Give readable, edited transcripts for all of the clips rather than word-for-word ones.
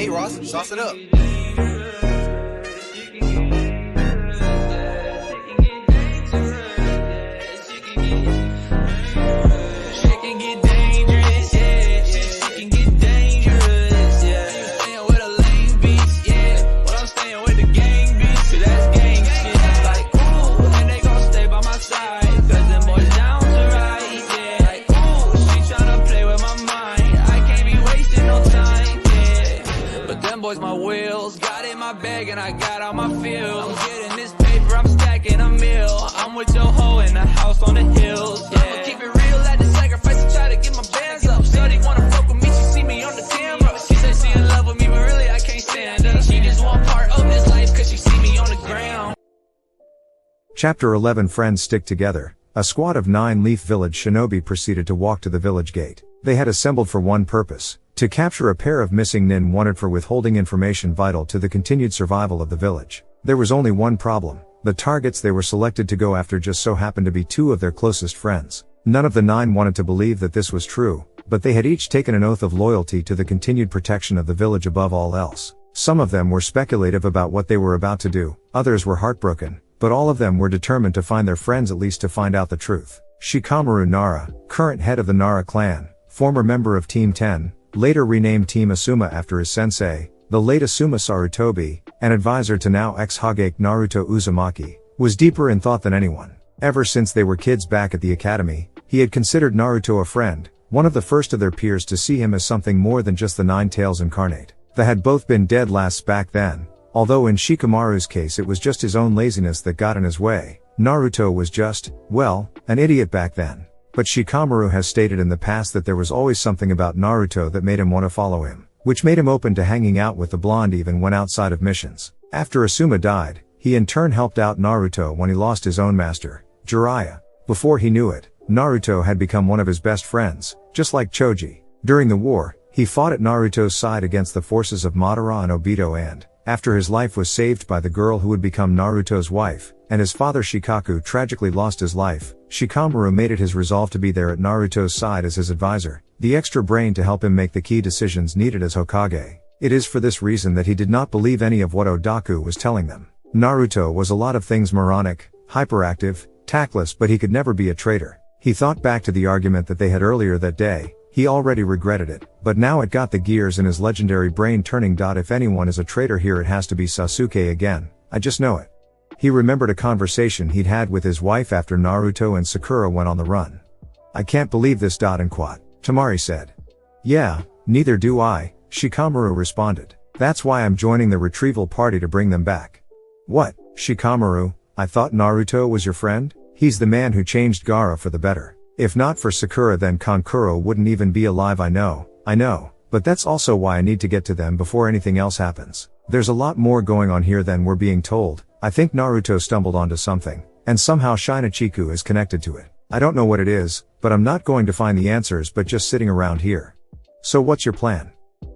Hey Ross, sauce it up. My wheels got in my bag and I got out my field. I'm getting this paper, I'm stacking a meal. I'm with your hoe in the house on the hills. Yeah. I'ma keep it real, at the sacrifice to try to get my bands up. Shorty wanna fuck with me, she see me on the camera. She said she in love with me, but really I can't stand her. She just want part of this life cause she see me on the ground. Chapter 11. Friends stick together. A squad of 9 Leaf Village shinobi proceeded to walk to the village gate. They had assembled for one purpose: to capture a pair of missing nin wanted for withholding information vital to the continued survival of the village. There was only one problem: the targets they were selected to go after just so happened to be 2 of their closest friends. None of the 9 wanted to believe that this was true, but they had each taken an oath of loyalty to the continued protection of the village above all else. Some of them were speculative about what they were about to do, others were heartbroken, but all of them were determined to find their friends, at least to find out the truth. Shikamaru Nara, current head of the Nara clan, former member of Team 10, later renamed Team Asuma after his sensei, the late Asuma Sarutobi, and advisor to now ex-Hagake Naruto Uzumaki, was deeper in thought than anyone. Ever since they were kids back at the academy, he had considered Naruto a friend, one of the first of their peers to see him as something more than just the Nine Tails incarnate. They had both been dead last back then, although in Shikamaru's case it was just his own laziness that got in his way. Naruto was just, well, an idiot back then. But Shikamaru has stated in the past that there was always something about Naruto that made him want to follow him, which made him open to hanging out with the blonde even when outside of missions. After Asuma died, he in turn helped out Naruto when he lost his own master, Jiraiya. Before he knew it, Naruto had become one of his best friends, just like Choji. During the war, he fought at Naruto's side against the forces of Madara and Obito, and, after his life was saved by the girl who would become Naruto's wife, and his father Shikaku tragically lost his life, Shikamaru made it his resolve to be there at Naruto's side as his advisor, the extra brain to help him make the key decisions needed as Hokage. It is for this reason that he did not believe any of what Odaku was telling them. Naruto was a lot of things: moronic, hyperactive, tactless, but he could never be a traitor. He thought back to the argument that they had earlier that day. He already regretted it, but now it got the gears in his legendary brain turning. If anyone is a traitor here, it has to be Sasuke again. I just know it. He remembered a conversation he'd had with his wife after Naruto and Sakura went on the run. I can't believe this. And quat, Tamari said. Yeah, neither do I, Shikamaru responded. That's why I'm joining the retrieval party to bring them back. What, Shikamaru? I thought Naruto was your friend? He's the man who changed Gaara for the better. If not for Sakura, then Kankuro wouldn't even be alive. I know, but that's also why I need to get to them before anything else happens. There's a lot more going on here than we're being told. I think Naruto stumbled onto something, and somehow Shinachiku is connected to it. I don't know what it is, but I'm not going to find the answers but just sitting around here. So what's your plan?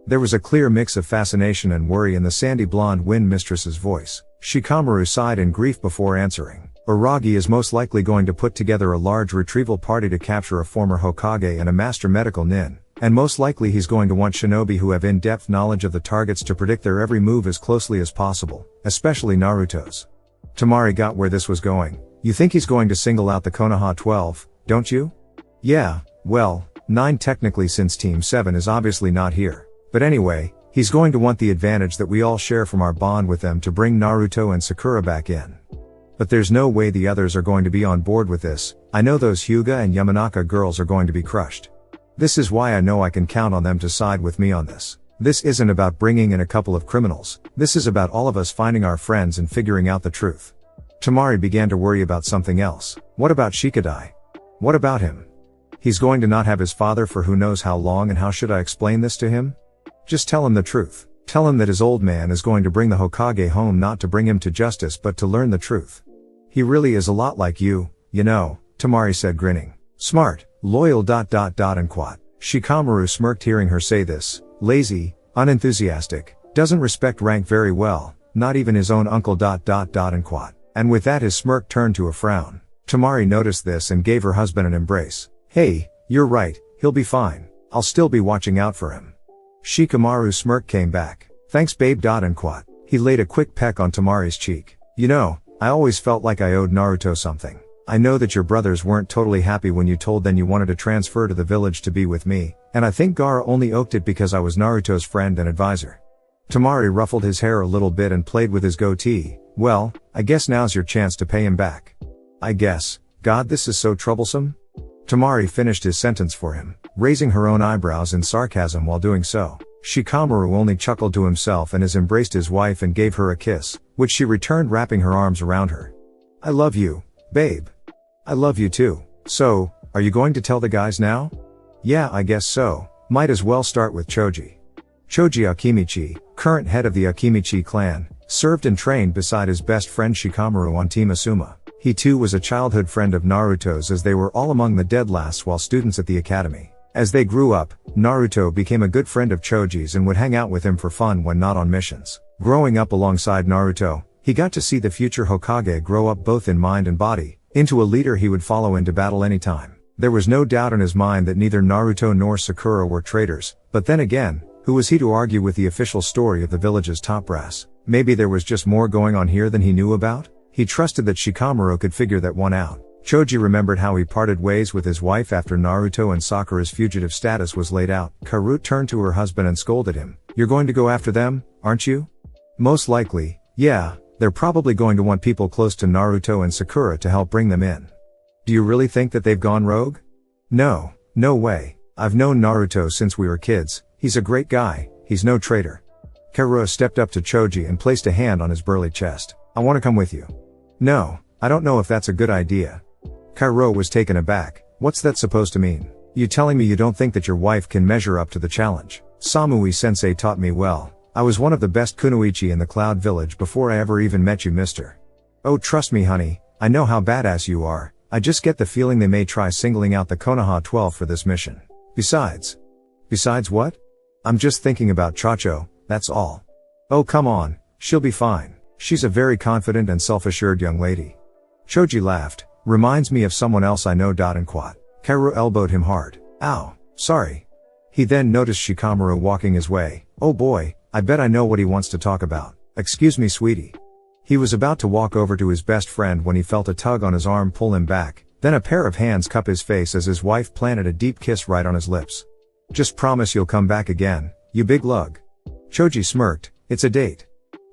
There was a clear mix of fascination and worry in the sandy blonde wind mistress's voice. Shikamaru sighed in grief before answering. Aragi is most likely going to put together a large retrieval party to capture a former Hokage and a master medical nin, and most likely he's going to want shinobi who have in-depth knowledge of the targets to predict their every move as closely as possible, especially Naruto's. Tamari got where this was going. You think he's going to single out the Konoha 12, don't you? Yeah, well, 9 technically, since Team 7 is obviously not here. But anyway, he's going to want the advantage that we all share from our bond with them to bring Naruto and Sakura back in. But there's no way the others are going to be on board with this. I know those Hyuga and Yamanaka girls are going to be crushed. This is why I know I can count on them to side with me on this. This isn't about bringing in a couple of criminals. This is about all of us finding our friends and figuring out the truth. Tamari began to worry about something else. What about Shikadai? What about him? He's going to not have his father for who knows how long, and how should I explain this to him? Just tell him the truth. Tell him that his old man is going to bring the Hokage home, not to bring him to justice but to learn the truth. He really is a lot like you know, Tamari said, grinning. Smart, loyal ... and quat. Shikamaru smirked hearing her say this. Lazy, unenthusiastic, doesn't respect rank very well, not even his own uncle ... and quat. And with that his smirk turned to a frown. Tamari noticed this and gave her husband an embrace. Hey, you're right, he'll be fine. I'll still be watching out for him. Shikamaru's smirk came back. Thanks babe. And quat. He laid a quick peck on Tamari's cheek. You know, I always felt like I owed Naruto something. I know that your brothers weren't totally happy when you told them you wanted to transfer to the village to be with me, and I think Gaara only oaked it because I was Naruto's friend and advisor. Tamari ruffled his hair a little bit and played with his goatee. Well, I guess now's your chance to pay him back. I guess. God, this is so troublesome. Tamari finished his sentence for him, raising her own eyebrows in sarcasm while doing so. Shikamaru only chuckled to himself and embraced his wife and gave her a kiss, which she returned wrapping her arms around her. I love you, babe. I love you too. So, are you going to tell the guys now? Yeah, I guess so. Might as well start with Choji. Choji Akimichi, current head of the Akimichi clan, served and trained beside his best friend Shikamaru on Team Asuma. He too was a childhood friend of Naruto's, as they were all among the dead last while students at the academy. As they grew up, Naruto became a good friend of Choji's and would hang out with him for fun when not on missions. Growing up alongside Naruto, he got to see the future Hokage grow up both in mind and body, into a leader he would follow into battle anytime. There was no doubt in his mind that neither Naruto nor Sakura were traitors, but then again, who was he to argue with the official story of the village's top brass? Maybe there was just more going on here than he knew about? He trusted that Shikamaru could figure that one out. Choji remembered how he parted ways with his wife after Naruto and Sakura's fugitive status was laid out. Karu turned to her husband and scolded him. You're going to go after them, aren't you? Most likely, yeah, they're probably going to want people close to Naruto and Sakura to help bring them in. Do you really think that they've gone rogue? No, no way. I've known Naruto since we were kids. He's a great guy, he's no traitor. Karu stepped up to Choji and placed a hand on his burly chest. I want to come with you. No, I don't know if that's a good idea. Karu was taken aback. What's that supposed to mean? You telling me you don't think that your wife can measure up to the challenge? Samui-sensei taught me well. I was one of the best kunoichi in the Cloud Village before I ever even met you, mister. Oh, trust me, honey, I know how badass you are. I just get the feeling they may try singling out the Konoha 12 for this mission. Besides what? I'm just thinking about Chacho, that's all. Oh, come on, she'll be fine. She's a very confident and self-assured young lady. Choji laughed. Reminds me of someone else I know. And quat. Karu elbowed him hard. Ow, sorry. He then noticed Shikamaru walking his way. Oh boy, I bet I know what he wants to talk about. Excuse me, sweetie. He was about to walk over to his best friend when he felt a tug on his arm pull him back, then a pair of hands cup his face as his wife planted a deep kiss right on his lips. Just promise you'll come back again, you big lug. Choji smirked. It's a date.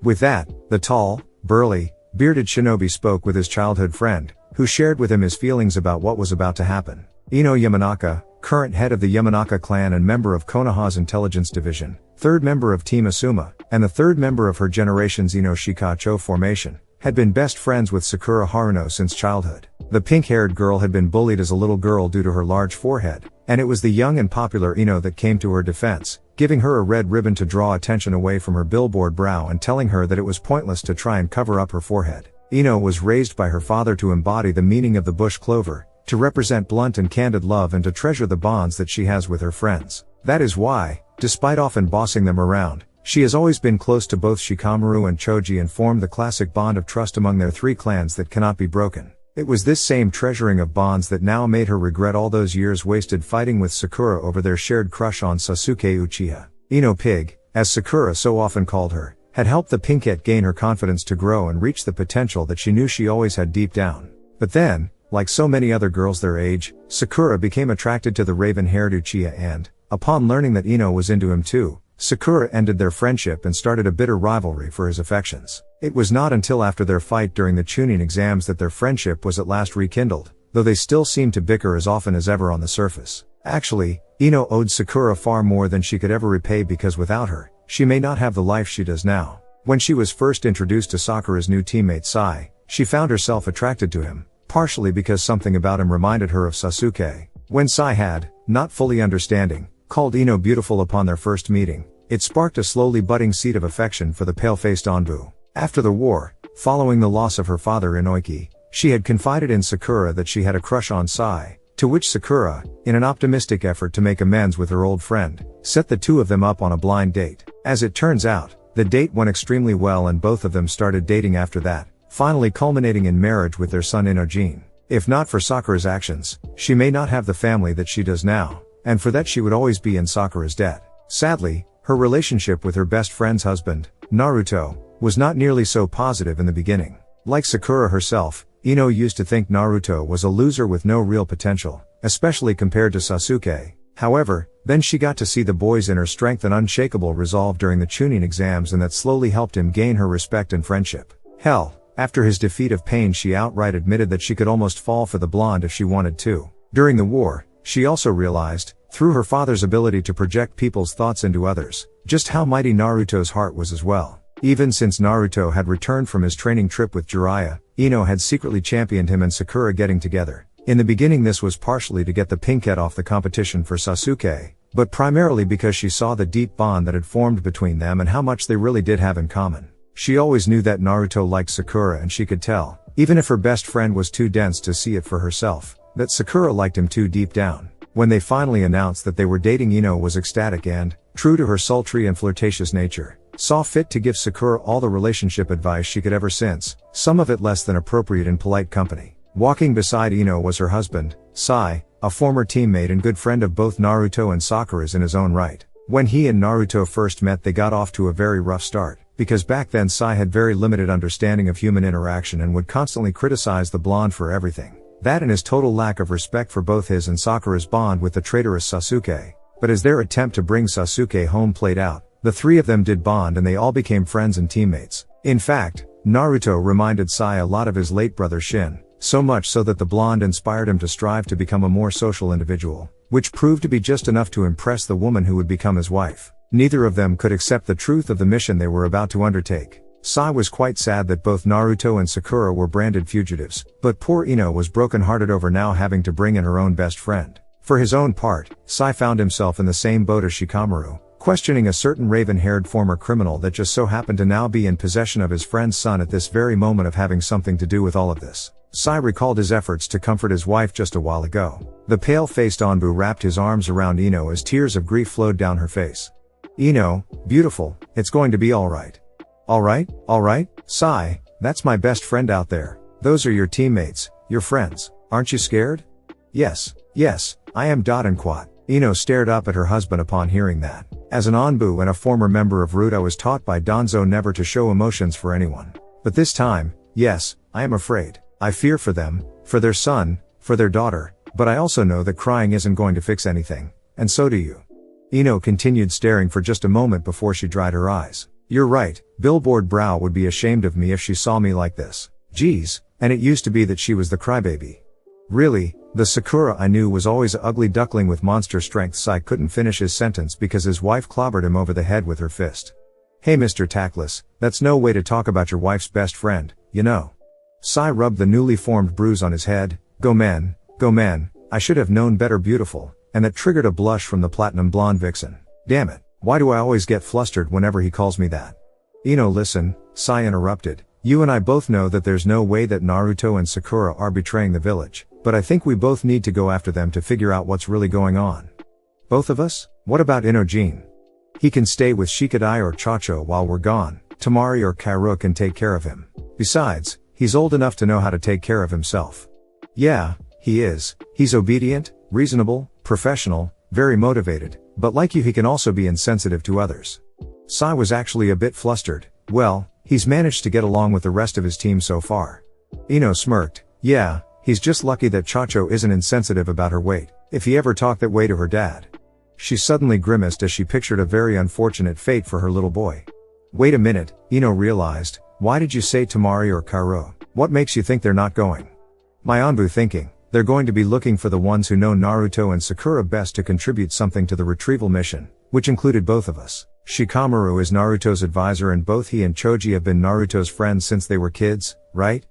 With that, the tall, burly, bearded shinobi spoke with his childhood friend, who shared with him his feelings about what was about to happen. Ino Yamanaka, current head of the Yamanaka clan and member of Konoha's intelligence division, third member of Team Asuma, and the third member of her generation's Ino Shikacho formation, had been best friends with Sakura Haruno since childhood. The pink-haired girl had been bullied as a little girl due to her large forehead, and it was the young and popular Ino that came to her defense, giving her a red ribbon to draw attention away from her billboard brow and telling her that it was pointless to try and cover up her forehead. Ino was raised by her father to embody the meaning of the bush clover, to represent blunt and candid love and to treasure the bonds that she has with her friends. That is why, despite often bossing them around, she has always been close to both Shikamaru and Choji and formed the classic bond of trust among their three clans that cannot be broken. It was this same treasuring of bonds that now made her regret all those years wasted fighting with Sakura over their shared crush on Sasuke Uchiha. Ino Pig, as Sakura so often called her, had helped the pinkette gain her confidence to grow and reach the potential that she knew she always had deep down. But then, like so many other girls their age, Sakura became attracted to the raven-haired Uchiha and, upon learning that Ino was into him too, Sakura ended their friendship and started a bitter rivalry for his affections. It was not until after their fight during the Chunin exams that their friendship was at last rekindled, though they still seemed to bicker as often as ever on the surface. Actually, Ino owed Sakura far more than she could ever repay because without her, she may not have the life she does now. When she was first introduced to Sakura's new teammate Sai, she found herself attracted to him, partially because something about him reminded her of Sasuke. When Sai had, not fully understanding, called Ino beautiful upon their first meeting, it sparked a slowly budding seed of affection for the pale-faced Anbu. After the war, following the loss of her father Inoiki, she had confided in Sakura that she had a crush on Sai, to which Sakura, in an optimistic effort to make amends with her old friend, set the two of them up on a blind date. As it turns out, the date went extremely well and both of them started dating after that, finally culminating in marriage with their son Inojin. If not for Sakura's actions, she may not have the family that she does now, and for that she would always be in Sakura's debt. Sadly, Her relationship with her best friend's husband, Naruto, was not nearly so positive in the beginning. Like Sakura herself, Ino used to think Naruto was a loser with no real potential, especially compared to Sasuke. However, then she got to see the boy's inner strength and unshakable resolve during the Chunin exams, and that slowly helped him gain her respect and friendship. Hell, after his defeat of Pain, she outright admitted that she could almost fall for the blonde if she wanted to. During the war, she also realized, through her father's ability to project people's thoughts into others, just how mighty Naruto's heart was as well. Even since Naruto had returned from his training trip with Jiraiya, Ino had secretly championed him and Sakura getting together. In the beginning, this was partially to get the pinkette off the competition for Sasuke, but primarily because she saw the deep bond that had formed between them and how much they really did have in common. She always knew that Naruto liked Sakura, and she could tell, even if her best friend was too dense to see it for herself, that Sakura liked him too deep down. When they finally announced that they were dating, Ino was ecstatic and, true to her sultry and flirtatious nature, saw fit to give Sakura all the relationship advice she could ever since, some of it less than appropriate in polite company. Walking beside Ino was her husband, Sai, a former teammate and good friend of both Naruto and Sakura's in his own right. When he and Naruto first met, they got off to a very rough start, because back then Sai had very limited understanding of human interaction and would constantly criticize the blonde for everything. That and his total lack of respect for both his and Sakura's bond with the traitorous Sasuke. But as their attempt to bring Sasuke home played out, the three of them did bond and they all became friends and teammates. In fact, Naruto reminded Sai a lot of his late brother Shin, so much so that the blonde inspired him to strive to become a more social individual, which proved to be just enough to impress the woman who would become his wife. Neither of them could accept the truth of the mission they were about to undertake. Sai was quite sad that both Naruto and Sakura were branded fugitives, but poor Ino was broken-hearted over now having to bring in her own best friend. For his own part, Sai found himself in the same boat as Shikamaru, questioning a certain raven-haired former criminal that just so happened to now be in possession of his friend's son at this very moment of having something to do with all of this. Sai recalled his efforts to comfort his wife just a while ago. The pale-faced Anbu wrapped his arms around Ino as tears of grief flowed down her face. Ino, beautiful, it's going to be alright. Alright, Sai, that's my best friend out there. Those are your teammates, your friends. Aren't you scared? Yes, I am. And quat. Ino stared up at her husband upon hearing that. As an Anbu and a former member of Ruto, I was taught by Danzo never to show emotions for anyone. But this time, yes, I am afraid. I fear for them, for their son, for their daughter, but I also know that crying isn't going to fix anything, and so do you. Ino continued staring for just a moment before she dried her eyes. You're right, Billboard Brow would be ashamed of me if she saw me like this. Geez, and it used to be that she was the crybaby. Really, the Sakura I knew was always a ugly duckling with monster strength. Sai couldn't finish his sentence because his wife clobbered him over the head with her fist. Hey Mr. Tactless, that's no way to talk about your wife's best friend, you know. Sai rubbed the newly formed bruise on his head. Go man, I should have known better, beautiful, and that triggered a blush from the platinum blonde vixen. Damn it, why do I always get flustered whenever he calls me that? Ino, listen, Sai interrupted. You and I both know that there's no way that Naruto and Sakura are betraying the village, but I think we both need to go after them to figure out what's really going on. Both of us? What about Inojin? He can stay with Shikadai or Chacho while we're gone. Tamari or Kairo can take care of him. Besides, he's old enough to know how to take care of himself. Yeah, he is. He's obedient, reasonable, professional, very motivated, but like you, he can also be insensitive to others. Sai was actually a bit flustered. Well, he's managed to get along with the rest of his team so far. Ino smirked. Yeah, he's just lucky that Chacho isn't insensitive about her weight, if he ever talked that way to her dad. She suddenly grimaced as she pictured a very unfortunate fate for her little boy. Wait a minute, Ino realized. Why did you say Tamari or Kairo? What makes you think they're not going? My Anbu thinking, they're going to be looking for the ones who know Naruto and Sakura best to contribute something to the retrieval mission, which included both of us. Shikamaru is Naruto's advisor and both he and Choji have been Naruto's friends since they were kids, right?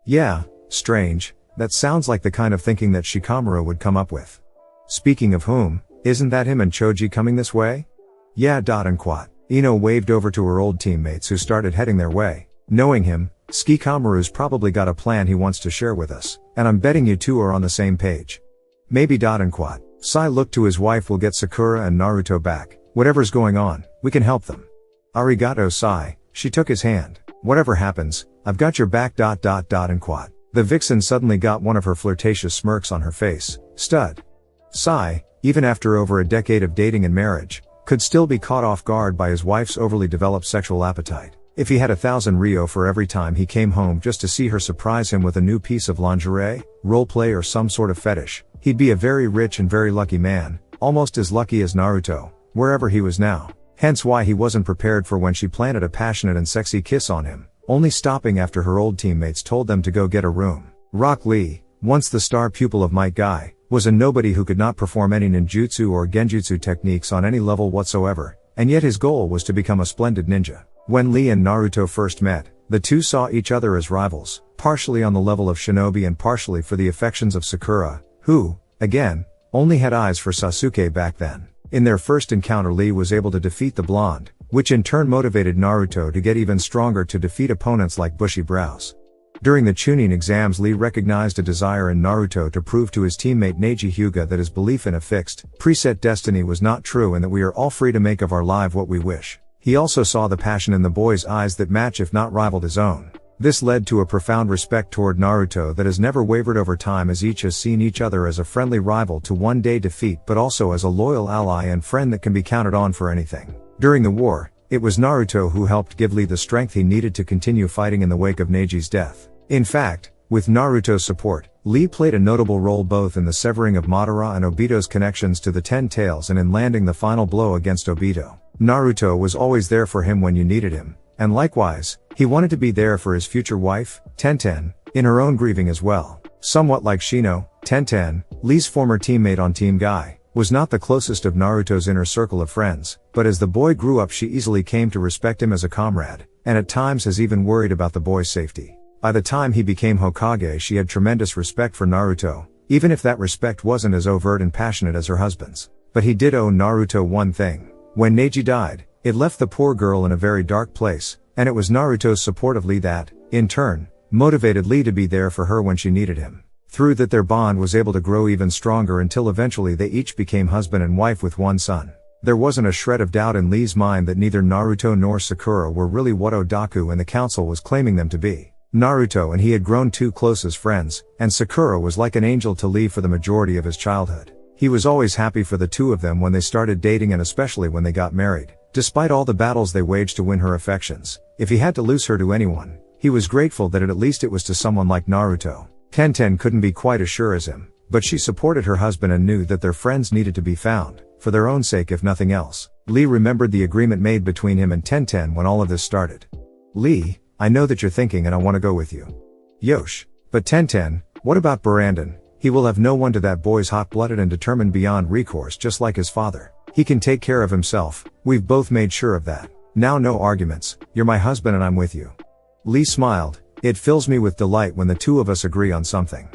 Yeah, strange, that sounds like the kind of thinking that Shikamaru would come up with. Speaking of whom, isn't that him and Choji coming this way? Yeah. And quat. Ino waved over to her old teammates who started heading their way. Knowing him, Shikamaru's probably got a plan he wants to share with us, and I'm betting you two are on the same page. Maybe. And quat. Sai looked to his wife. We'll get Sakura and Naruto back. Whatever's going on, we can help them. Arigato, Sai. She took his hand. Whatever happens, I've got your back. And quat. The vixen suddenly got one of her flirtatious smirks on her face. Stud. Sai, even after over a decade of dating and marriage, could still be caught off guard by his wife's overly developed sexual appetite. If he had 1,000 ryo for every time he came home just to see her surprise him with a new piece of lingerie, roleplay or some sort of fetish, he'd be a very rich and very lucky man, almost as lucky as Naruto, wherever he was now. Hence why he wasn't prepared for when she planted a passionate and sexy kiss on him, only stopping after her old teammates told them to go get a room. Rock Lee, once the star pupil of Might Guy, was a nobody who could not perform any ninjutsu or genjutsu techniques on any level whatsoever, and yet his goal was to become a splendid ninja. When Lee and Naruto first met, the two saw each other as rivals, partially on the level of shinobi and partially for the affections of Sakura, who, again, only had eyes for Sasuke back then. In their first encounter, Lee was able to defeat the blonde, which in turn motivated Naruto to get even stronger to defeat opponents like Bushy Brows. During the Chunin exams, Lee recognized a desire in Naruto to prove to his teammate Neji Hyuga that his belief in a fixed, preset destiny was not true and that we are all free to make of our life what we wish. He also saw the passion in the boy's eyes that matched if not rivaled his own. This led to a profound respect toward Naruto that has never wavered over time, as each has seen each other as a friendly rival to one day defeat, but also as a loyal ally and friend that can be counted on for anything. During the war, it was Naruto who helped give Lee the strength he needed to continue fighting in the wake of Neji's death. In fact, with Naruto's support, Lee played a notable role both in the severing of Madara and Obito's connections to the Ten Tails and in landing the final blow against Obito. Naruto was always there for him when you needed him, and likewise, he wanted to be there for his future wife, Tenten, in her own grieving as well. Somewhat like Shino, Tenten, Lee's former teammate on Team Guy, was not the closest of Naruto's inner circle of friends, but as the boy grew up she easily came to respect him as a comrade, and at times has even worried about the boy's safety. By the time he became Hokage, she had tremendous respect for Naruto, even if that respect wasn't as overt and passionate as her husband's. But he did owe Naruto one thing. When Neji died, it left the poor girl in a very dark place, and it was Naruto's support of Lee that, in turn, motivated Lee to be there for her when she needed him. Through that, their bond was able to grow even stronger until eventually they each became husband and wife with one son. There wasn't a shred of doubt in Lee's mind that neither Naruto nor Sakura were really what Odaku and the council was claiming them to be. Naruto and he had grown too close as friends, and Sakura was like an angel to Lee for the majority of his childhood. He was always happy for the two of them when they started dating and especially when they got married. Despite all the battles they waged to win her affections, if he had to lose her to anyone, he was grateful that at least it was to someone like Naruto. Tenten couldn't be quite as sure as him, but she supported her husband and knew that their friends needed to be found, for their own sake if nothing else. Lee remembered the agreement made between him and Tenten when all of this started. Lee, I know that you're thinking and I want to go with you. Yosh. But Tenten, what about Barandon? He will have no one to that boy's hot-blooded and determined beyond recourse just like his father. He can take care of himself, we've both made sure of that. Now no arguments, you're my husband and I'm with you. Lee smiled, it fills me with delight when the two of us agree on something.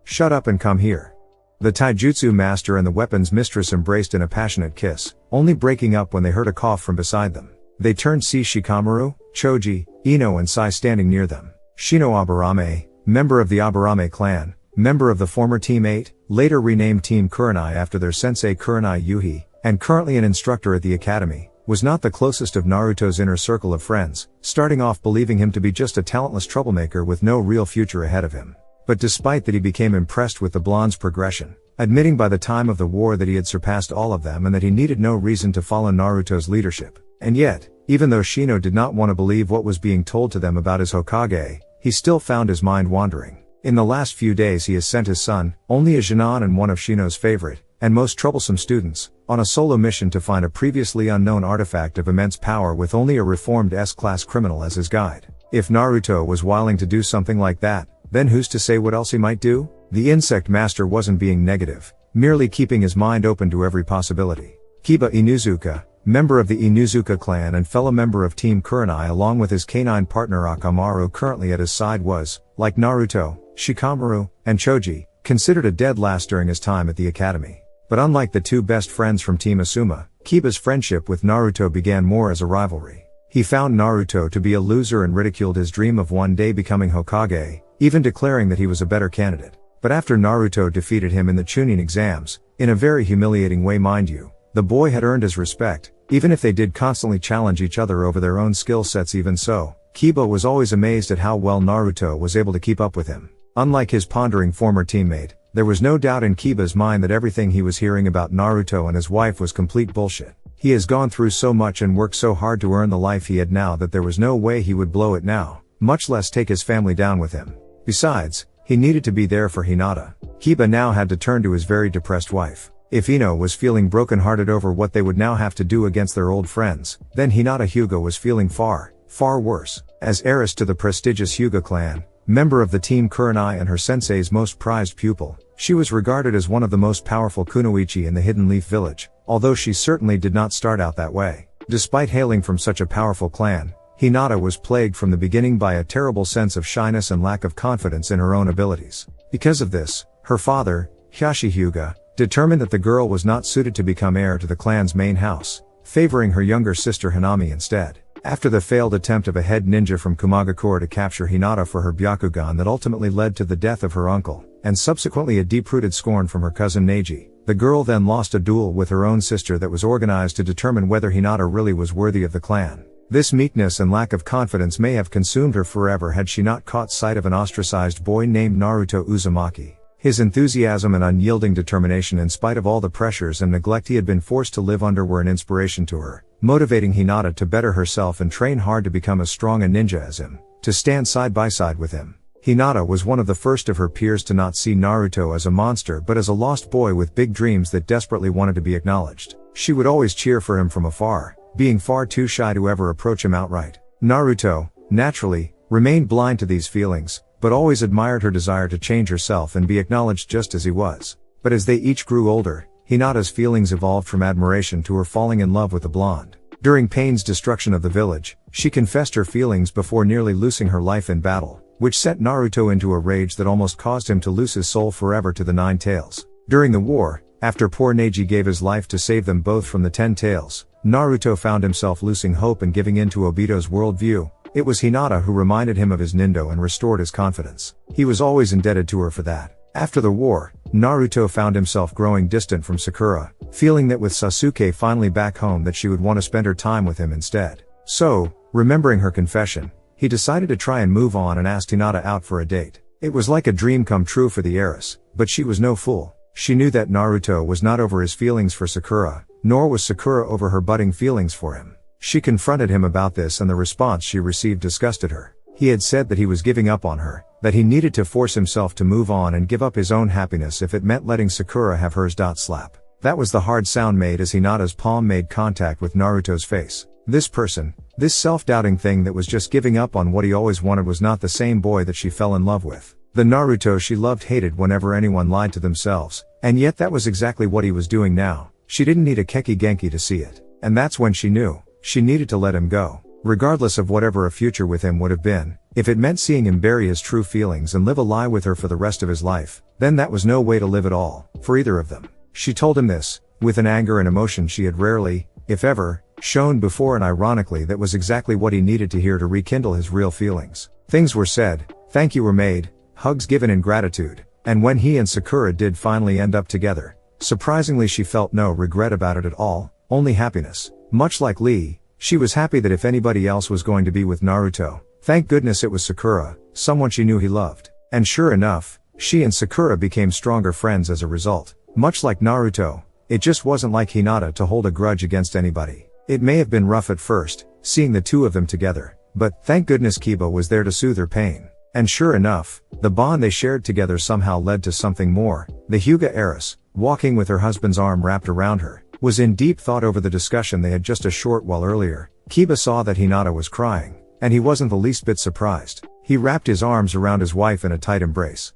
Shut up and come here. The taijutsu master and the weapons mistress embraced in a passionate kiss, only breaking up when they heard a cough from beside them. They turned to see Shikamaru, Choji, Ino and Sai standing near them. Shino Aburame, member of the Aburame clan, member of the former Team 8, later renamed Team Kurenai after their sensei Kurenai Yuhi, and currently an instructor at the academy, was not the closest of Naruto's inner circle of friends, starting off believing him to be just a talentless troublemaker with no real future ahead of him. But despite that, he became impressed with the blonde's progression, admitting by the time of the war that he had surpassed all of them and that he needed no reason to follow Naruto's leadership. And yet, even though Shino did not want to believe what was being told to them about his Hokage, he still found his mind wandering. In the last few days he has sent his son, only a Jinan and one of Shino's favorite, and most troublesome students, on a solo mission to find a previously unknown artifact of immense power with only a reformed S-class criminal as his guide. If Naruto was willing to do something like that, then who's to say what else he might do? The insect master wasn't being negative, merely keeping his mind open to every possibility. Kiba Inuzuka, member of the Inuzuka clan and fellow member of Team Kurenai along with his canine partner Akamaru currently at his side was, like Naruto, Shikamaru, and Choji, considered a dead last during his time at the academy. But unlike the two best friends from Team Asuma, Kiba's friendship with Naruto began more as a rivalry. He found Naruto to be a loser and ridiculed his dream of one day becoming Hokage, even declaring that he was a better candidate. But after Naruto defeated him in the Chunin exams, in a very humiliating way mind you, the boy had earned his respect, even if they did constantly challenge each other over their own skill sets. Even so, Kiba was always amazed at how well Naruto was able to keep up with him. Unlike his pondering former teammate, there was no doubt in Kiba's mind that everything he was hearing about Naruto and his wife was complete bullshit. He has gone through so much and worked so hard to earn the life he had now that there was no way he would blow it now, much less take his family down with him. Besides, he needed to be there for Hinata. Kiba now had to turn to his very depressed wife. If Ino was feeling brokenhearted over what they would now have to do against their old friends, then Hinata Hyuga was feeling far worse. As heiress to the prestigious Hyuga clan, member of the team Kurenai and her sensei's most prized pupil, she was regarded as one of the most powerful kunoichi in the Hidden Leaf Village, although she certainly did not start out that way. Despite hailing from such a powerful clan, Hinata was plagued from the beginning by a terrible sense of shyness and lack of confidence in her own abilities. Because of this, her father, Hiashi Hyuga, determined that the girl was not suited to become heir to the clan's main house, favoring her younger sister Hanami instead. After the failed attempt of a head ninja from Kumagakure to capture Hinata for her Byakugan that ultimately led to the death of her uncle, and subsequently a deep-rooted scorn from her cousin Neji, the girl then lost a duel with her own sister that was organized to determine whether Hinata really was worthy of the clan. This meekness and lack of confidence may have consumed her forever had she not caught sight of an ostracized boy named Naruto Uzumaki. His enthusiasm and unyielding determination in spite of all the pressures and neglect he had been forced to live under were an inspiration to her, motivating Hinata to better herself and train hard to become as strong a ninja as him, to stand side by side with him. Hinata was one of the first of her peers to not see Naruto as a monster but as a lost boy with big dreams that desperately wanted to be acknowledged. She would always cheer for him from afar, being far too shy to ever approach him outright. Naruto, naturally, remained blind to these feelings, but always admired her desire to change herself and be acknowledged just as he was. But as they each grew older, Hinata's feelings evolved from admiration to her falling in love with the blonde. During Pain's destruction of the village, she confessed her feelings before nearly losing her life in battle, which set Naruto into a rage that almost caused him to lose his soul forever to the Nine Tails. During the war, after poor Neji gave his life to save them both from the 10 Tails, Naruto found himself losing hope and giving in to Obito's worldview. It was Hinata who reminded him of his nindo and restored his confidence. He was always indebted to her for that. After the war, Naruto found himself growing distant from Sakura, feeling that with Sasuke finally back home that she would want to spend her time with him instead. So, remembering her confession, he decided to try and move on and asked Hinata out for a date. It was like a dream come true for the heiress, but she was no fool. She knew that Naruto was not over his feelings for Sakura, nor was Sakura over her budding feelings for him. She confronted him about this and the response she received disgusted her. He had said that he was giving up on her, that he needed to force himself to move on and give up his own happiness if it meant letting Sakura have hers. Slap. That was the hard sound made as Hinata's palm made contact with Naruto's face. This person, this self-doubting thing that was just giving up on what he always wanted was not the same boy that she fell in love with. The Naruto she loved hated whenever anyone lied to themselves, and yet that was exactly what he was doing now. She didn't need a Keki Genki to see it. And that's when she knew. She needed to let him go. Regardless of whatever a future with him would have been, if it meant seeing him bury his true feelings and live a lie with her for the rest of his life, then that was no way to live at all, for either of them. She told him this, with an anger and emotion she had rarely, if ever, shown before, and ironically that was exactly what he needed to hear to rekindle his real feelings. Things were said, thank you were made, hugs given in gratitude, and when he and Sakura did finally end up together, surprisingly she felt no regret about it at all, only happiness. Much like Lee, she was happy that if anybody else was going to be with Naruto, thank goodness it was Sakura, someone she knew he loved. And sure enough, she and Sakura became stronger friends as a result. Much like Naruto, it just wasn't like Hinata to hold a grudge against anybody. It may have been rough at first, seeing the two of them together, but thank goodness Kiba was there to soothe her pain. And sure enough, the bond they shared together somehow led to something more. The Hyuga heiress, walking with her husband's arm wrapped around her, was in deep thought over the discussion they had just a short while earlier. Kiba saw that Hinata was crying, and he wasn't the least bit surprised. He wrapped his arms around his wife in a tight embrace.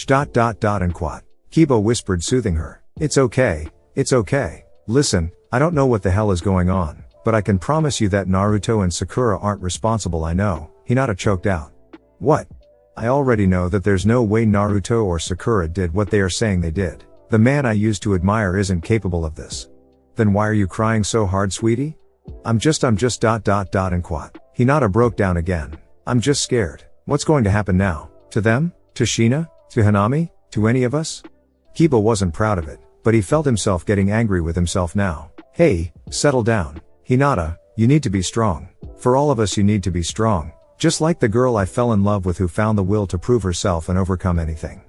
And quat. Kiba whispered, soothing her. It's okay. It's okay. Listen, I don't know what the hell is going on, but I can promise you that Naruto and Sakura aren't responsible. I know. Hinata choked out. What? I already know that there's no way Naruto or Sakura did what they are saying they did. The man I used to admire isn't capable of this. Then why are you crying so hard, sweetie? I'm just and quat. Hinata broke down again. I'm just scared. What's going to happen now? To them? To Shina? To Hanami? To any of us? Kiba wasn't proud of it, but he felt himself getting angry with himself now. Hey, settle down. Hinata, you need to be strong. For all of us you need to be strong. Just like the girl I fell in love with who found the will to prove herself and overcome anything.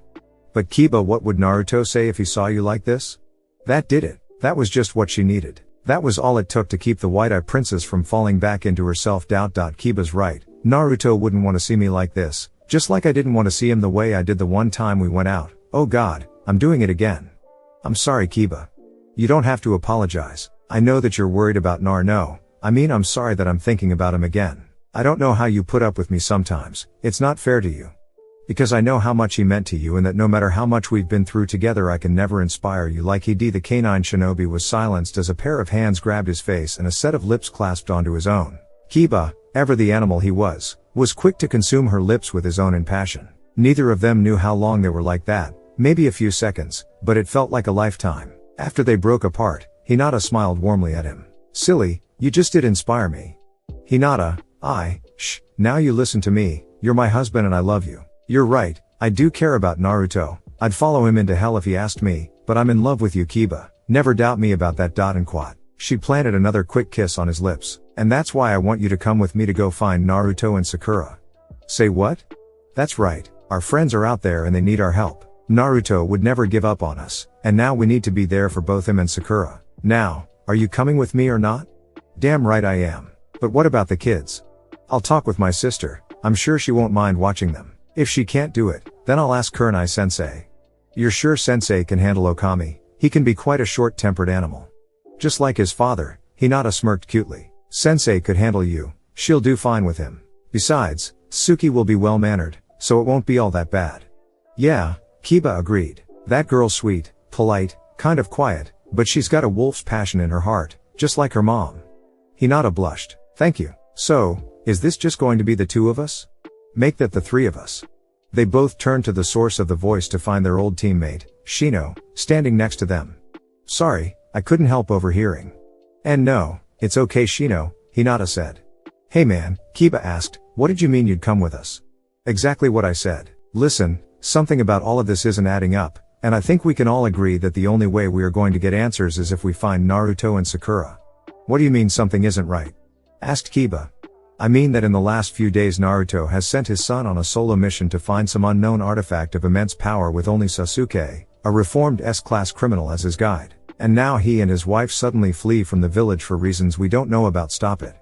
But Kiba, what would Naruto say if he saw you like this? That did it. That was just what she needed. That was all it took to keep the White Eye Princess from falling back into her self-doubt. Kiba's right. Naruto wouldn't want to see me like this, just like I didn't want to see him the way I did the one time we went out. Oh god, I'm doing it again. I'm sorry, Kiba. You don't have to apologize. I know that you're worried about Naruto. I'm sorry that I'm thinking about him again. I don't know how you put up with me sometimes. It's not fair to you. Because I know how much he meant to you and that no matter how much we've been through together I can never inspire you like he did. The canine shinobi was silenced as a pair of hands grabbed his face and a set of lips clasped onto his own. Kiba, ever the animal he was quick to consume her lips with his own in passion. Neither of them knew how long they were like that, maybe a few seconds, but it felt like a lifetime. After they broke apart, Hinata smiled warmly at him. Silly, you just did inspire me. Hinata, now you listen to me, you're my husband and I love you. You're right, I do care about Naruto, I'd follow him into hell if he asked me, but I'm in love with you Kiba, never doubt me about that. And quat. She planted another quick kiss on his lips. And that's why I want you to come with me to go find Naruto and Sakura. Say what? That's right, our friends are out there and they need our help. Naruto would never give up on us, and now we need to be there for both him and Sakura. Now, are you coming with me or not? Damn right I am. But what about the kids? I'll talk with my sister, I'm sure she won't mind watching them. If she can't do it, then I'll ask Kurenai sensei. You're sure sensei can handle Okami? He can be quite a short-tempered animal. Just like his father, Hinata smirked cutely. Sensei could handle you, she'll do fine with him. Besides, Suki will be well-mannered, so it won't be all that bad. Yeah, Kiba agreed. That girl's sweet, polite, kind of quiet, but she's got a wolf's passion in her heart, just like her mom. Hinata blushed. Thank you. So, is this just going to be the two of us? Make that the three of us. They both turned to the source of the voice to find their old teammate, Shino, standing next to them. Sorry, I couldn't help overhearing. And no, it's okay Shino, Hinata said. Hey man, Kiba asked, what did you mean you'd come with us? Exactly what I said. Listen, something about all of this isn't adding up, and I think we can all agree that the only way we are going to get answers is if we find Naruto and Sakura. What do you mean something isn't right? Asked Kiba. I mean that in the last few days Naruto has sent his son on a solo mission to find some unknown artifact of immense power with only Sasuke, a reformed S-class criminal as his guide. And now he and his wife suddenly flee from the village for reasons we don't know about. Stop it.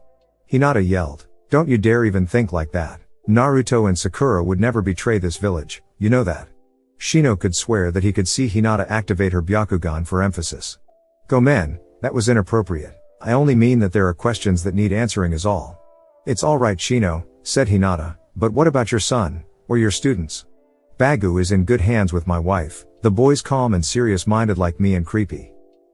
Hinata yelled. Don't you dare even think like that. Naruto and Sakura would never betray this village, you know that. Shino could swear that he could see Hinata activate her Byakugan for emphasis. Gomen, that was inappropriate. I only mean that there are questions that need answering is all. It's alright Shino, said Hinata, but what about your son, or your students? Bagu is in good hands with my wife, the boy's calm and serious-minded like me and creepy.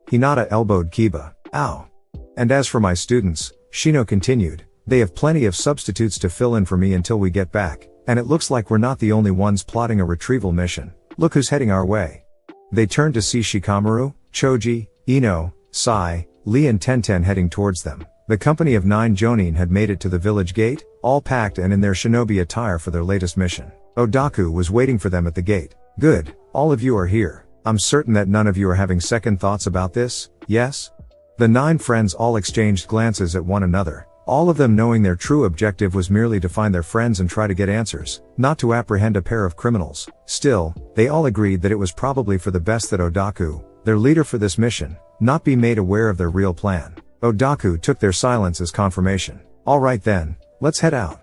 Hinata elbowed Kiba. Ow. And as for my students, Shino continued, they have plenty of substitutes to fill in for me until we get back, and it looks like we're not the only ones plotting a retrieval mission. Look who's heading our way. They turned to see Shikamaru, Choji, Ino, Sai, Lee and Tenten heading towards them. The company of 9 Jonin had made it to the village gate, all packed and in their shinobi attire for their latest mission. Odaku was waiting for them at the gate. Good, all of you are here. I'm certain that none of you are having second thoughts about this, yes? The 9 friends all exchanged glances at one another, all of them knowing their true objective was merely to find their friends and try to get answers, not to apprehend a pair of criminals. Still, they all agreed that it was probably for the best that Odaku, their leader for this mission, not be made aware of their real plan. Odaku took their silence as confirmation. Alright then, let's head out.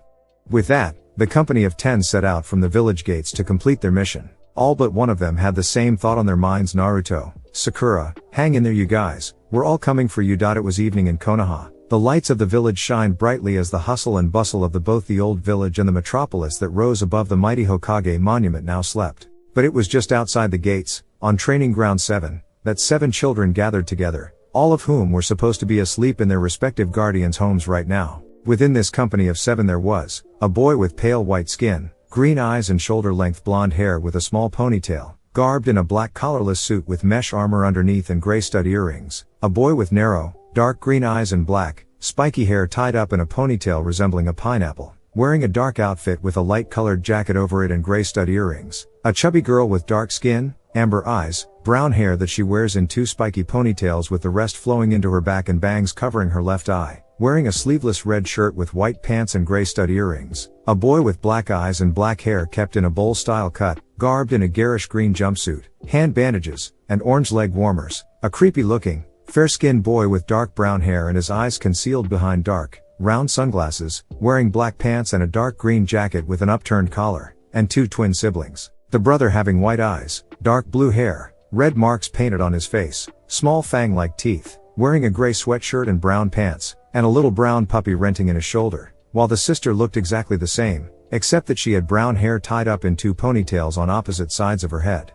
With that, the company of 10 set out from the village gates to complete their mission. All but one of them had the same thought on their minds. Naruto, Sakura, hang in there you guys, we're all coming for you. It was evening in Konoha. The lights of the village shined brightly as the hustle and bustle of both the old village and the metropolis that rose above the mighty Hokage monument now slept. But it was just outside the gates, on training ground 7, that 7 children gathered together, all of whom were supposed to be asleep in their respective guardians' homes right now. Within this company of 7 there was a boy with pale white skin, green eyes and shoulder-length blonde hair with a small ponytail, garbed in a black collarless suit with mesh armor underneath and gray stud earrings, a boy with narrow, dark green eyes and black, spiky hair tied up in a ponytail resembling a pineapple, wearing a dark outfit with a light-colored jacket over it and gray stud earrings, a chubby girl with dark skin, amber eyes, brown hair that she wears in 2 spiky ponytails with the rest flowing into her back and bangs covering her left eye, wearing a sleeveless red shirt with white pants and gray stud earrings, a boy with black eyes and black hair kept in a bowl-style cut, garbed in a garish green jumpsuit, hand bandages, and orange leg warmers, a creepy-looking, Fair-skinned boy with dark brown hair and his eyes concealed behind dark, round sunglasses, wearing black pants and a dark green jacket with an upturned collar, and 2 twin siblings. The brother having white eyes, dark blue hair, red marks painted on his face, small fang-like teeth, wearing a gray sweatshirt and brown pants, and a little brown puppy renting in his shoulder, while the sister looked exactly the same, except that she had brown hair tied up in 2 ponytails on opposite sides of her head.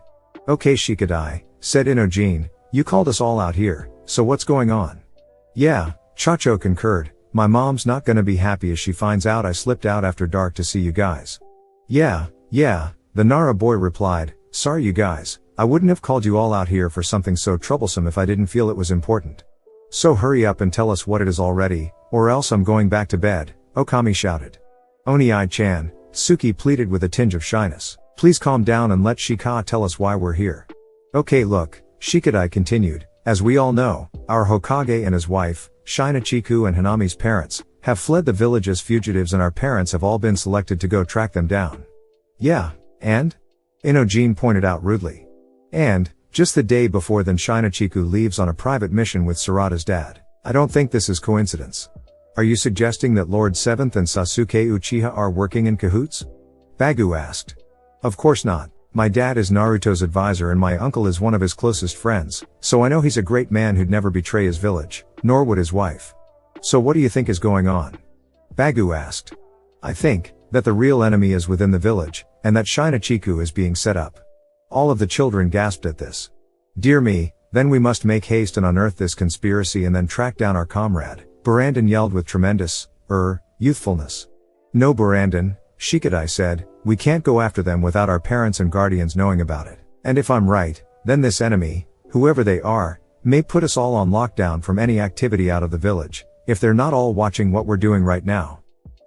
"Okay Shikadai," said Inojin, "you called us all out here, so what's going on?" "Yeah," Chacho concurred, "my mom's not gonna be happy as she finds out I slipped out after dark to see you guys." Yeah, the Nara boy replied, "Sorry you guys, I wouldn't have called you all out here for something so troublesome if I didn't feel it was important. So hurry up and tell us what it is already, or else I'm going back to bed," Okami shouted. "Oni-chan," Suki pleaded with a tinge of shyness, "please calm down and let Shika tell us why we're here." "Okay look," Shikadai continued, "as we all know, our Hokage and his wife, Shinachiku and Hanami's parents, have fled the village as fugitives and our parents have all been selected to go track them down." "Yeah, and?" Inojin pointed out rudely. "And, just the day before then Shinachiku leaves on a private mission with Sarada's dad. I don't think this is coincidence." "Are you suggesting that Lord 7th and Sasuke Uchiha are working in cahoots?" Bagu asked. "Of course not. My dad is Naruto's advisor and my uncle is one of his closest friends, so I know he's a great man who'd never betray his village, nor would his wife." "So what do you think is going on?" Bagu asked. "I think that the real enemy is within the village, and that Shinachiku is being set up." All of the children gasped at this. "Dear me, then we must make haste and unearth this conspiracy and then track down our comrade," Barandon yelled with tremendous, youthfulness. "No Barandon," Shikadai said, "we can't go after them without our parents and guardians knowing about it. And if I'm right, then this enemy, whoever they are, may put us all on lockdown from any activity out of the village, if they're not all watching what we're doing right now."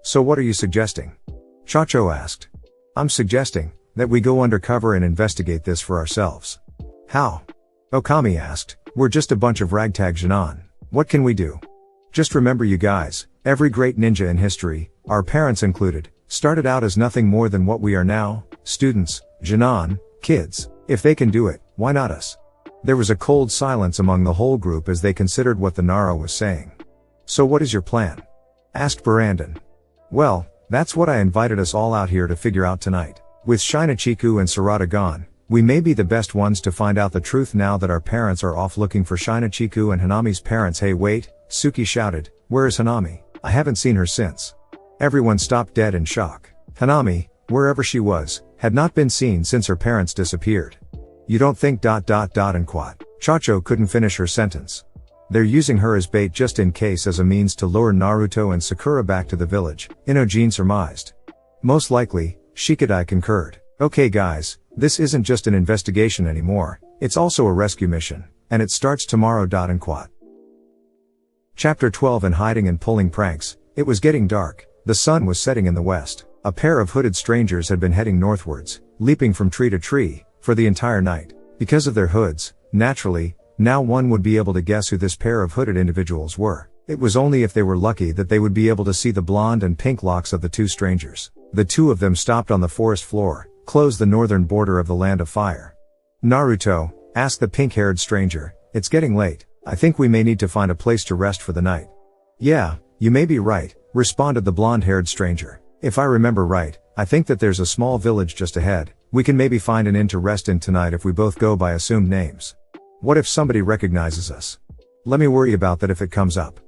"So what are you suggesting?" Chacho asked. "I'm suggesting that we go undercover and investigate this for ourselves." "How?" Okami asked. "We're just a bunch of ragtag genin. What can we do?" "Just remember you guys, every great ninja in history, our parents included, started out as nothing more than what we are now, students, genin, kids. If they can do it, why not us?" There was a cold silence among the whole group as they considered what the Nara was saying. "So what is your plan?" asked Barandon. "Well, that's what I invited us all out here to figure out tonight. With Shinachiku and Sarada gone, we may be the best ones to find out the truth now that our parents are off looking for Shinachiku and Hanami's parents." "Hey wait," Suki shouted, "where is Hanami? I haven't seen her since." Everyone stopped dead in shock. Hanami, wherever she was, had not been seen since her parents disappeared. "You don't think ... and quat." Chacho couldn't finish her sentence. "They're using her as bait just in case as a means to lure Naruto and Sakura back to the village," Inojin surmised. "Most likely," Shikadai concurred. "Okay guys, this isn't just an investigation anymore, it's also a rescue mission, and it starts tomorrow. And quat." Chapter 12 In Hiding and Pulling Pranks. It was getting dark, the sun was setting in the west. A pair of hooded strangers had been heading northwards, leaping from tree to tree, for the entire night. Because of their hoods, naturally, now one would be able to guess who this pair of hooded individuals were. It was only if they were lucky that they would be able to see the blonde and pink locks of the 2 strangers. The 2 of them stopped on the forest floor, close the northern border of the Land of Fire. "Naruto," asked the pink-haired stranger, "it's getting late. I think we may need to find a place to rest for the night." "Yeah, you may be right," responded the blonde-haired stranger. "If I remember right, I think that there's a small village just ahead. We can maybe find an inn to rest in tonight if we both go by assumed names. What if somebody recognizes us? Let me worry about that if it comes up."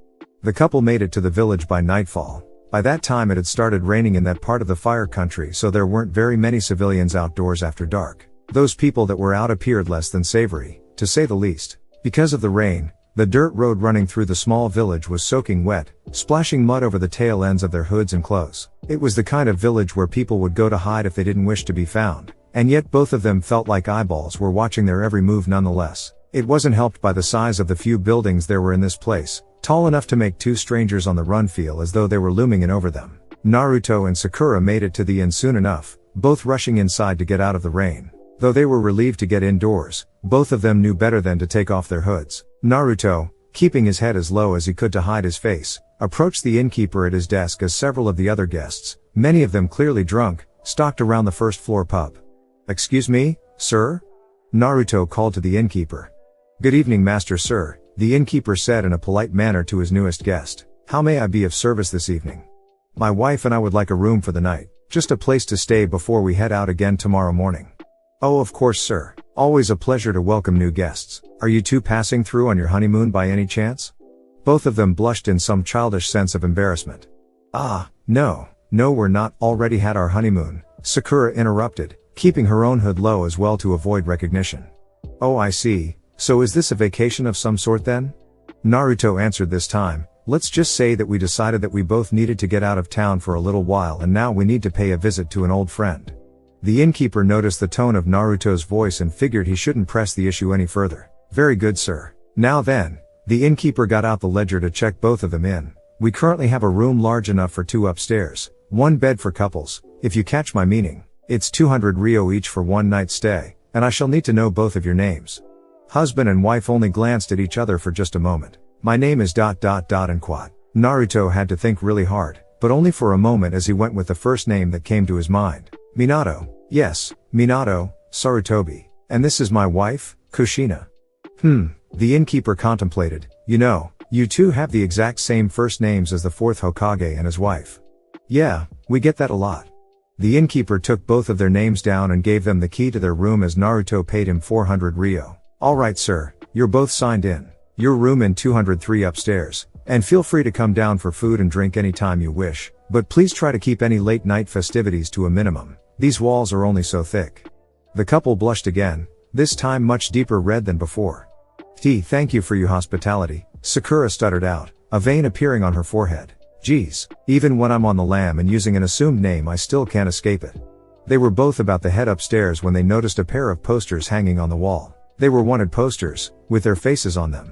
The couple made it to the village by nightfall. By that time it had started raining in that part of the fire country, so there weren't very many civilians outdoors after dark. Those people that were out appeared less than savory, to say the least. Because of the rain, the dirt road running through the small village was soaking wet, splashing mud over the tail ends of their hoods and clothes. It was the kind of village where people would go to hide if they didn't wish to be found, and yet both of them felt like eyeballs were watching their every move nonetheless. It wasn't helped by the size of the few buildings there were in this place, tall enough to make 2 strangers on the run feel as though they were looming in over them. Naruto and Sakura made it to the inn soon enough, both rushing inside to get out of the rain. Though they were relieved to get indoors, both of them knew better than to take off their hoods. Naruto, keeping his head as low as he could to hide his face, approached the innkeeper at his desk as several of the other guests, many of them clearly drunk, stalked around the first floor pub. "Excuse me, sir?" Naruto called to the innkeeper. "Good evening, master sir," The innkeeper said in a polite manner to his newest guest. How may I be of service this evening? My wife and I would like a room for the night. Just a place to stay before we head out again tomorrow morning. Oh, of course, sir. Always a pleasure to welcome new guests. Are you two passing through on your honeymoon by any chance? Both of them blushed in some childish sense of embarrassment. Ah, no, we're not already had our honeymoon, Sakura interrupted, keeping her own hood low as well to avoid recognition. Oh, I see. So is this a vacation of some sort then? Naruto answered this time. Let's just say that we decided that we both needed to get out of town for a little while and now we need to pay a visit to an old friend. The innkeeper noticed the tone of Naruto's voice and figured he shouldn't press the issue any further. Very good, sir. Now then, the innkeeper got out the ledger to check both of them in. We currently have a room large enough for 2 upstairs, 1 bed for couples, if you catch my meaning. It's 200 ryo each for 1 night stay, and I shall need to know both of your names. Husband and wife only glanced at each other for just a moment. My name is ... and quad. Naruto had to think really hard, but only for a moment as he went with the first name that came to his mind. Minato. Yes, Minato, Sarutobi. And this is my wife, Kushina. The innkeeper contemplated. You know, you two have the exact same first names as the 4th Hokage and his wife. Yeah, we get that a lot. The innkeeper took both of their names down and gave them the key to their room as Naruto paid him 400 ryo. Alright sir, you're both signed in. Your room in 203 upstairs, and feel free to come down for food and drink anytime you wish, but please try to keep any late night festivities to a minimum. These walls are only so thick. The couple blushed again, this time much deeper red than before. Thank you for your hospitality, Sakura stuttered out, a vein appearing on her forehead. Geez, even when I'm on the lam and using an assumed name I still can't escape it. They were both about to head upstairs when they noticed a pair of posters hanging on the wall. They were wanted posters, with their faces on them.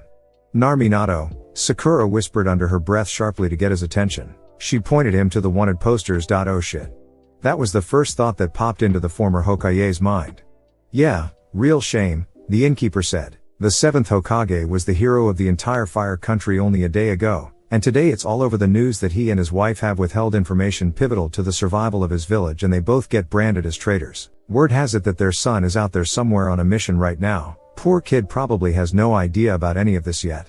Minato, Sakura whispered under her breath sharply to get his attention. She pointed him to the wanted posters. Oh shit. That was the first thought that popped into the former Hokage's mind. Yeah, real shame, the innkeeper said. The 7th Hokage was the hero of the entire fire country only a day ago, and today it's all over the news that he and his wife have withheld information pivotal to the survival of his village and they both get branded as traitors. Word has it that their son is out there somewhere on a mission right now. Poor kid probably has no idea about any of this yet.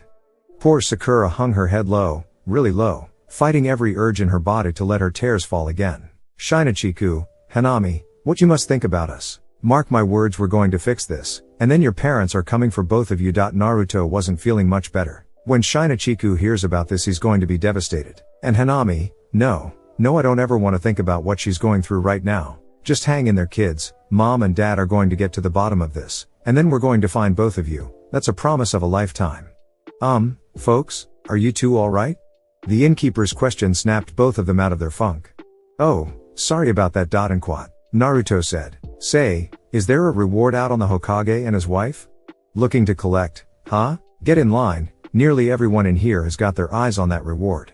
Poor Sakura hung her head low, really low, fighting every urge in her body to let her tears fall again. Shinachiku, Hanami, what you must think about us. Mark my words, we're going to fix this, and then your parents are coming for both of you. Naruto wasn't feeling much better. When Shinachiku hears about this he's going to be devastated. And Hanami, no, I don't ever want to think about what she's going through right now. Just hang in there kids, mom and dad are going to get to the bottom of this, and then we're going to find both of you. That's a promise of a lifetime. Folks, are you two alright? The innkeeper's question snapped both of them out of their funk. Oh, sorry about that. And quad. Naruto said. Say, is there a reward out on the Hokage and his wife? Looking to collect, huh? Get in line, nearly everyone in here has got their eyes on that reward.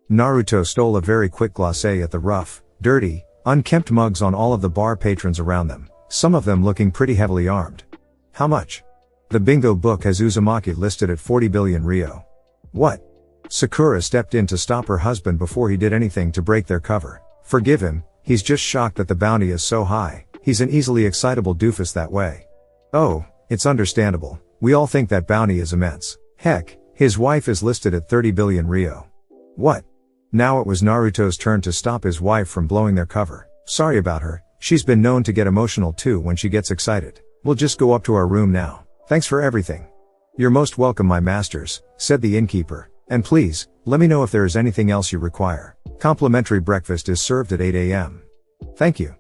Naruto stole a very quick glacé at the rough, dirty, unkempt mugs on all of the bar patrons around them, some of them looking pretty heavily armed. How much? The bingo book has Uzumaki listed at 40 billion ryo. What? Sakura stepped in to stop her husband before he did anything to break their cover. Forgive him, he's just shocked that the bounty is so high. He's an easily excitable doofus that way. Oh, it's understandable. We all think that bounty is immense. Heck, his wife is listed at 30 billion ryo. What? Now it was Naruto's turn to stop his wife from blowing their cover. Sorry about her, she's been known to get emotional too when she gets excited. We'll just go up to our room now. Thanks for everything. You're most welcome, my masters, said the innkeeper. And please, let me know if there is anything else you require. Complimentary breakfast is served at 8 a.m. Thank you.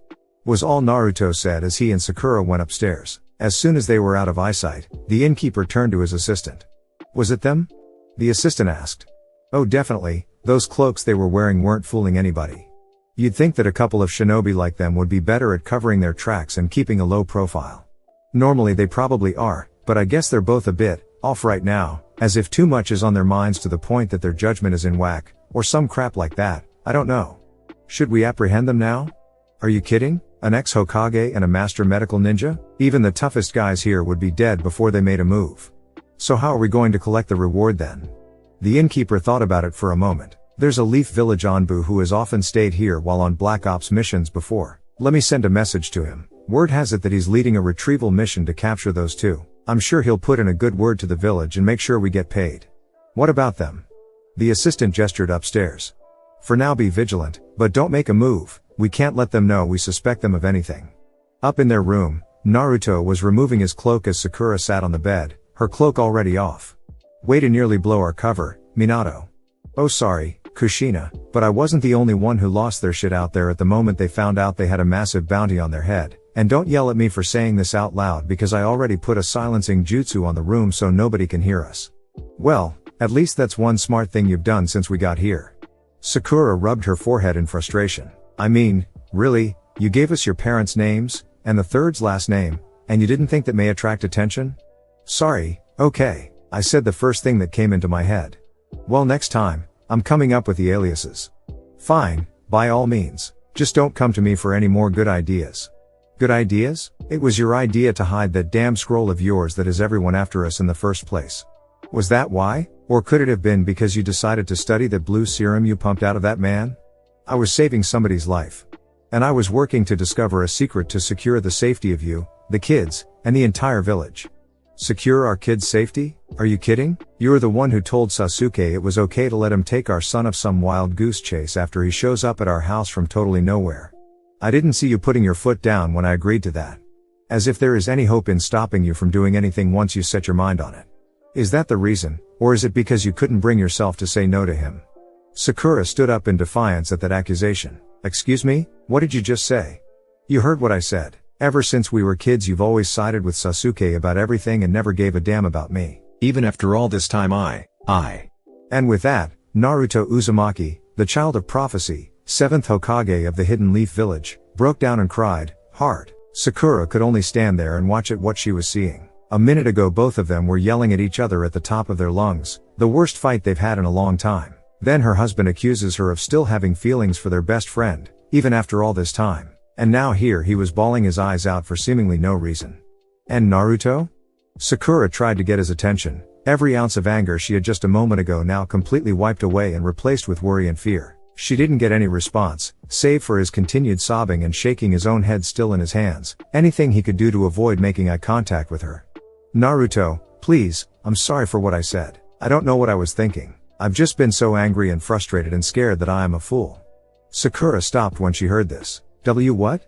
Was all Naruto said as he and Sakura went upstairs. As soon as they were out of eyesight, the innkeeper turned to his assistant. Was it them? The assistant asked. Oh definitely, those cloaks they were wearing weren't fooling anybody. You'd think that a couple of shinobi like them would be better at covering their tracks and keeping a low profile. Normally they probably are, but I guess they're both a bit off right now, as if too much is on their minds to the point that their judgment is in whack, or some crap like that, I don't know. Should we apprehend them now? Are you kidding? An ex-Hokage and a master medical ninja? Even the toughest guys here would be dead before they made a move. So how are we going to collect the reward then? The innkeeper thought about it for a moment. There's a Leaf Village Anbu who has often stayed here while on Black Ops missions before. Let me send a message to him. Word has it that he's leading a retrieval mission to capture those two. I'm sure he'll put in a good word to the village and make sure we get paid. What about them? The assistant gestured upstairs. For now be vigilant, but don't make a move, we can't let them know we suspect them of anything. Up in their room, Naruto was removing his cloak as Sakura sat on the bed, her cloak already off. Way to nearly blow our cover, Minato. Oh sorry, Kushina, but I wasn't the only one who lost their shit out there at the moment they found out they had a massive bounty on their head. And don't yell at me for saying this out loud because I already put a silencing jutsu on the room so nobody can hear us. Well, at least that's one smart thing you've done since we got here. Sakura rubbed her forehead in frustration. I mean, really, you gave us your parents' names, and the third's last name, and you didn't think that may attract attention? Sorry, okay, I said the first thing that came into my head. Well next time, I'm coming up with the aliases. Fine, by all means, just don't come to me for any more good ideas. Good ideas? It was your idea to hide that damn scroll of yours that is everyone after us in the first place. Was that why? Or could it have been because you decided to study that blue serum you pumped out of that man? I was saving somebody's life. And I was working to discover a secret to secure the safety of you, the kids, and the entire village. Secure our kids' safety? Are you kidding? You're the one who told Sasuke it was okay to let him take our son of some wild goose chase after he shows up at our house from totally nowhere. I didn't see you putting your foot down when I agreed to that. As if there is any hope in stopping you from doing anything once you set your mind on it. Is that the reason, or is it because you couldn't bring yourself to say no to him? Sakura stood up in defiance at that accusation. Excuse me, what did you just say? You heard what I said. Ever since we were kids you've always sided with Sasuke about everything and never gave a damn about me. Even after all this time I. And with that, Naruto Uzumaki, the child of prophecy, 7th Hokage of the Hidden Leaf Village, broke down and cried, hard. Sakura could only stand there and watch at what she was seeing. A minute ago both of them were yelling at each other at the top of their lungs, the worst fight they've had in a long time. Then her husband accuses her of still having feelings for their best friend, even after all this time. And now here he was bawling his eyes out for seemingly no reason. And Naruto? Sakura tried to get his attention. Every ounce of anger she had just a moment ago now completely wiped away and replaced with worry and fear. She didn't get any response, save for his continued sobbing and shaking his own head still in his hands, anything he could do to avoid making eye contact with her. Naruto, please, I'm sorry for what I said. I don't know what I was thinking. I've just been so angry and frustrated and scared that I am a fool. Sakura stopped when she heard this. What?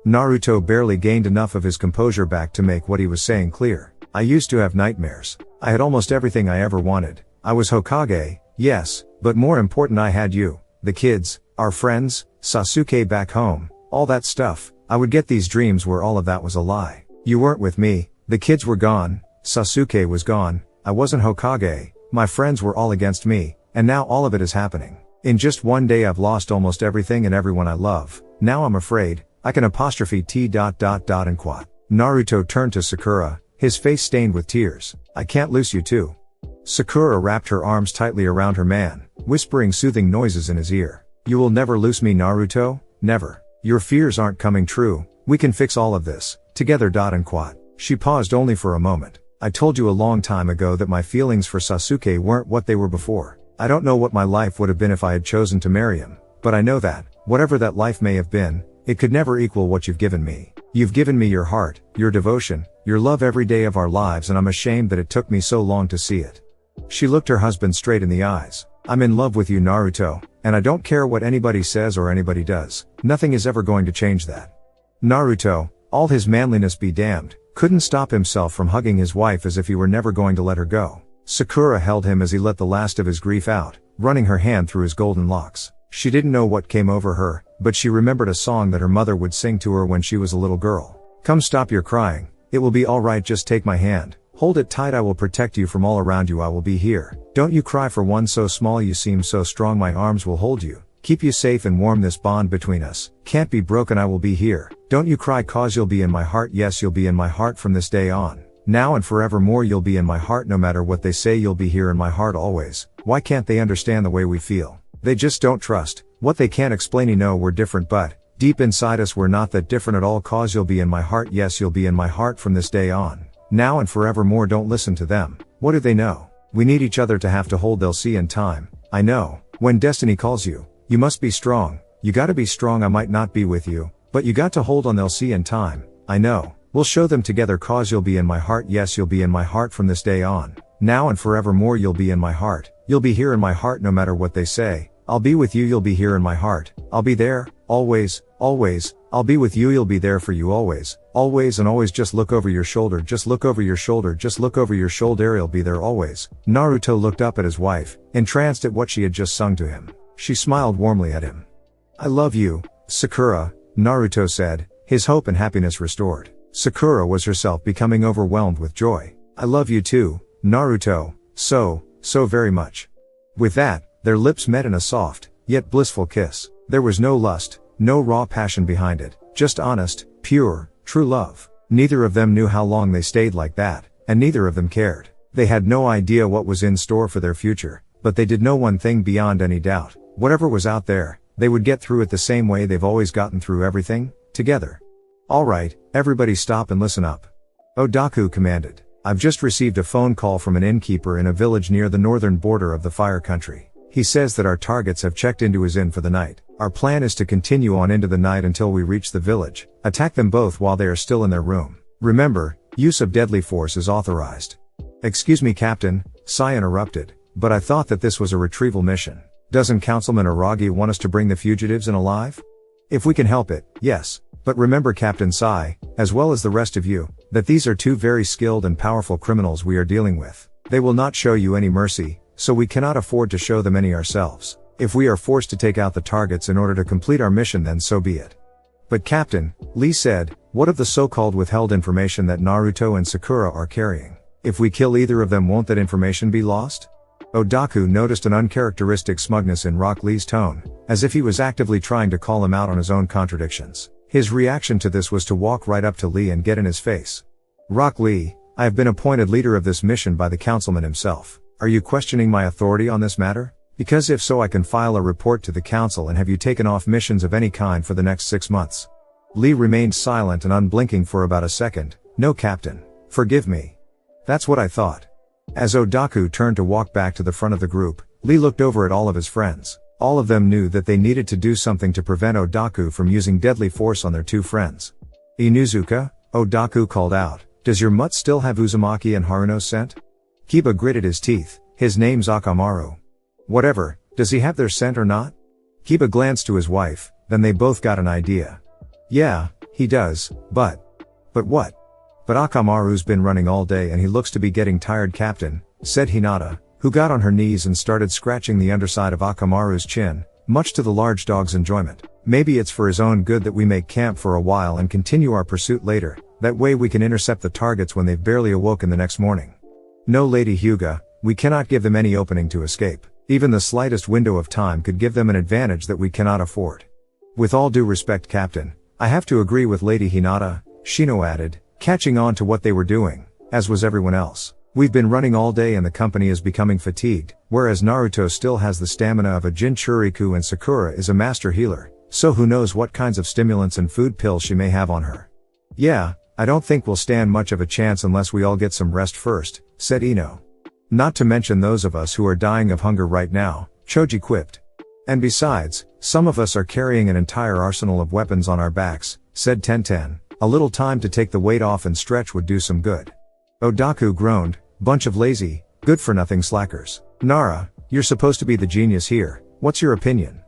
Naruto barely gained enough of his composure back to make what he was saying clear. I used to have nightmares. I had almost everything I ever wanted. I was Hokage, yes, but more important I had you. The kids, our friends, Sasuke back home, all that stuff. I would get these dreams where all of that was a lie. You weren't with me, the kids were gone, Sasuke was gone, I wasn't Hokage, my friends were all against me, and now all of it is happening. In just one day I've lost almost everything and everyone I love. Now I'm afraid, I can apostrophe T. and quat. Naruto turned to Sakura, his face stained with tears. I can't lose you too. Sakura wrapped her arms tightly around her man, whispering soothing noises in his ear. You will never lose me Naruto, never. Your fears aren't coming true, we can fix all of this, together. And quat. She paused only for a moment. I told you a long time ago that my feelings for Sasuke weren't what they were before. I don't know what my life would have been if I had chosen to marry him, but I know that, whatever that life may have been, it could never equal what you've given me. You've given me your heart, your devotion, your love every day of our lives, and I'm ashamed that it took me so long to see it. She looked her husband straight in the eyes. I'm in love with you Naruto, and I don't care what anybody says or anybody does. Nothing is ever going to change that. Naruto, all his manliness be damned, couldn't stop himself from hugging his wife as if he were never going to let her go. Sakura held him as he let the last of his grief out, running her hand through his golden locks. She didn't know what came over her, but she remembered a song that her mother would sing to her when she was a little girl. Come, stop your crying, it will be alright, just take my hand, hold it tight, I will protect you from all around you, I will be here. Don't you cry for one so small, you seem so strong, my arms will hold you, keep you safe and warm, this bond between us can't be broken, I will be here. Don't you cry, cause you'll be in my heart, yes you'll be in my heart from this day on. Now and forevermore you'll be in my heart, no matter what they say, you'll be here in my heart always. Why can't they understand the way we feel? They just don't trust what they can't explain. You know we're different, but deep inside us we're not that different at all, cause you'll be in my heart, yes you'll be in my heart from this day on. Now and forevermore. Don't listen to them. What do they know? We need each other to have to hold, they'll see in time. I know, when destiny calls you, you must be strong. You gotta be strong, I might not be with you, but you got to hold on, they'll see in time. I know, We'll show them together cause you'll be in my heart, yes you'll be in my heart from this day on. Now and forevermore you'll be in my heart. You'll be here in my heart no matter what they say. I'll be with you, you'll be here in my heart. I'll be there, always, always. I'll be with you, you'll be there for you always. Always and always, just look over your shoulder, just look over your shoulder, just look over your shoulder, you'll be there always. Naruto looked up at his wife, entranced at what she had just sung to him. She smiled warmly at him. I love you, Sakura, Naruto said, his hope and happiness restored. Sakura was herself becoming overwhelmed with joy. I love you too, Naruto, so very much. With that, their lips met in a soft, yet blissful kiss. There was no lust, no raw passion behind it, just honest, pure, true love. Neither of them knew how long they stayed like that, and neither of them cared. They had no idea what was in store for their future, but they did know one thing beyond any doubt. Whatever was out there, they would get through it the same way they've always gotten through everything, together. Alright, everybody stop and listen up. Odaku commanded. I've just received a phone call from an innkeeper in a village near the northern border of the Fire Country. He says that our targets have checked into his inn for the night. Our plan is to continue on into the night until we reach the village, attack them both while they are still in their room. Remember, use of deadly force is authorized. Excuse me Captain, Sai interrupted, but I thought that this was a retrieval mission. Doesn't Councilman Aragi want us to bring the fugitives in alive? If we can help it, yes. But remember Captain Sai, as well as the rest of you, that these are two very skilled and powerful criminals we are dealing with. They will not show you any mercy, so we cannot afford to show them any ourselves. If we are forced to take out the targets in order to complete our mission, then so be it. But Captain, Lee said, what of the so-called withheld information that Naruto and Sakura are carrying? If we kill either of them, won't that information be lost? Odaku noticed an uncharacteristic smugness in Rock Lee's tone, as if he was actively trying to call him out on his own contradictions. His reaction to this was to walk right up to Lee and get in his face. Rock Lee, I have been appointed leader of this mission by the councilman himself. Are you questioning my authority on this matter? Because if so, I can file a report to the council and have you taken off missions of any kind for the next 6 months. Lee remained silent and unblinking for about a second. No Captain. Forgive me. That's what I thought. As Odaku turned to walk back to the front of the group, Lee looked over at all of his friends. All of them knew that they needed to do something to prevent Odaku from using deadly force on their two friends. Inuzuka, Odaku called out, does your mutt still have Uzumaki and Haruno's scent? Kiba gritted his teeth, his name's Akamaru. Whatever, does he have their scent or not? Kiba glanced to his wife, then they both got an idea. Yeah, he does, but what? But Akamaru's been running all day and he looks to be getting tired, Captain, said Hinata, who got on her knees and started scratching the underside of Akamaru's chin, much to the large dog's enjoyment. Maybe it's for his own good that we make camp for a while and continue our pursuit later, that way we can intercept the targets when they've barely awoken the next morning. No Lady Hyuga, we cannot give them any opening to escape. Even the slightest window of time could give them an advantage that we cannot afford. With all due respect, Captain, I have to agree with Lady Hinata, Shino added, catching on to what they were doing, as was everyone else. We've been running all day and the company is becoming fatigued, whereas Naruto still has the stamina of a Jinchuriku and Sakura is a master healer, so who knows what kinds of stimulants and food pills she may have on her. Yeah, I don't think we'll stand much of a chance unless we all get some rest first, said Ino. Not to mention those of us who are dying of hunger right now, Choji quipped. And besides, some of us are carrying an entire arsenal of weapons on our backs, said Tenten. A little time to take the weight off and stretch would do some good. Odaku groaned, bunch of lazy, good-for-nothing slackers. Nara, you're supposed to be the genius here, what's your opinion?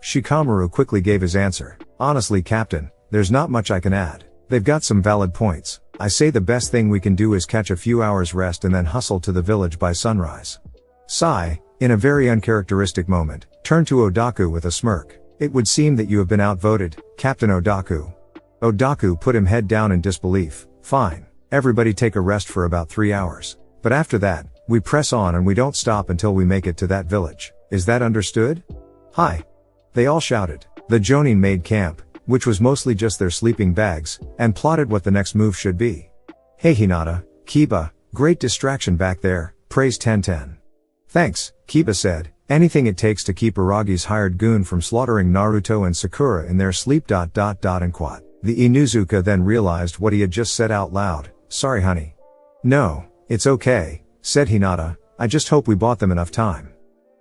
Shikamaru quickly gave his answer. Honestly, Captain, there's not much I can add. They've got some valid points. I say the best thing we can do is catch a few hours rest and then hustle to the village by sunrise. Sai, in a very uncharacteristic moment, turned to Odaku with a smirk. It would seem that you have been outvoted, Captain Odaku. Odaku put him head down in disbelief. Fine. Everybody take a rest for about 3 hours. But after that, we press on and we don't stop until we make it to that village. Is that understood? Hi. They all shouted. The Jonin made camp, which was mostly just their sleeping bags, and plotted what the next move should be. Hey Hinata, Kiba, great distraction back there, praised Tenten. Thanks, Kiba said, anything it takes to keep Aragi's hired goon from slaughtering Naruto and Sakura in their sleep. And quat. The Inuzuka then realized what he had just said out loud. Sorry honey. No, it's okay, said Hinata, I just hope we bought them enough time.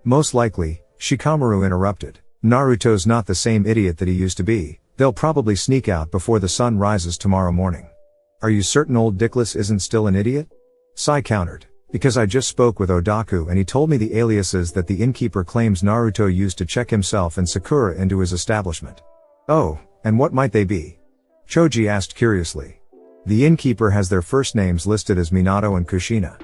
Most likely, Shikamaru interrupted. Naruto's not the same idiot that he used to be. They'll probably sneak out before the sun rises tomorrow morning. Are you certain old Dickless isn't still an idiot? Sai countered. Because I just spoke with Odaku and he told me the aliases that the innkeeper claims Naruto used to check himself and Sakura into his establishment. Oh, and what might they be? Choji asked curiously. The innkeeper has their first names listed as Minato and Kushina.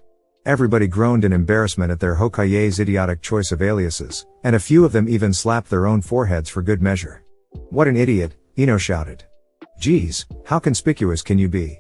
Everybody groaned in embarrassment at their Hokage's idiotic choice of aliases, and a few of them even slapped their own foreheads for good measure. What an idiot, Ino shouted. Geez, how conspicuous can you be?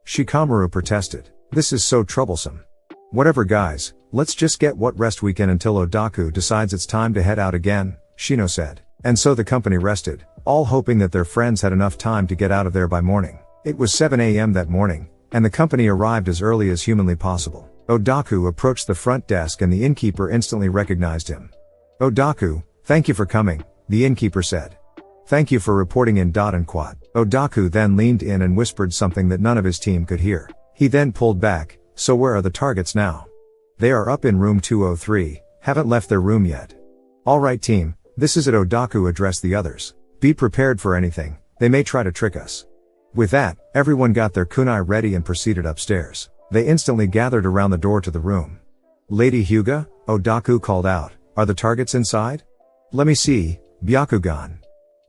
Shikamaru protested. This is so troublesome. Whatever guys, let's just get what rest we can until Odaku decides it's time to head out again, Shino said. And so the company rested, all hoping that their friends had enough time to get out of there by morning. It was 7 a.m. that morning, and the company arrived as early as humanly possible. Odaku approached the front desk and the innkeeper instantly recognized him. Odaku, thank you for coming, the innkeeper said. Thank you for reporting in. And quad. Odaku then leaned in and whispered something that none of his team could hear. He then pulled back. So where are the targets now? They are up in room 203, haven't left their room yet. Alright team, this is it. Odaku addressed the others. Be prepared for anything, they may try to trick us. With that, everyone got their kunai ready and proceeded upstairs. They instantly gathered around the door to the room. Lady Hyuga, Odaku called out, are the targets inside? Let me see, Byakugan.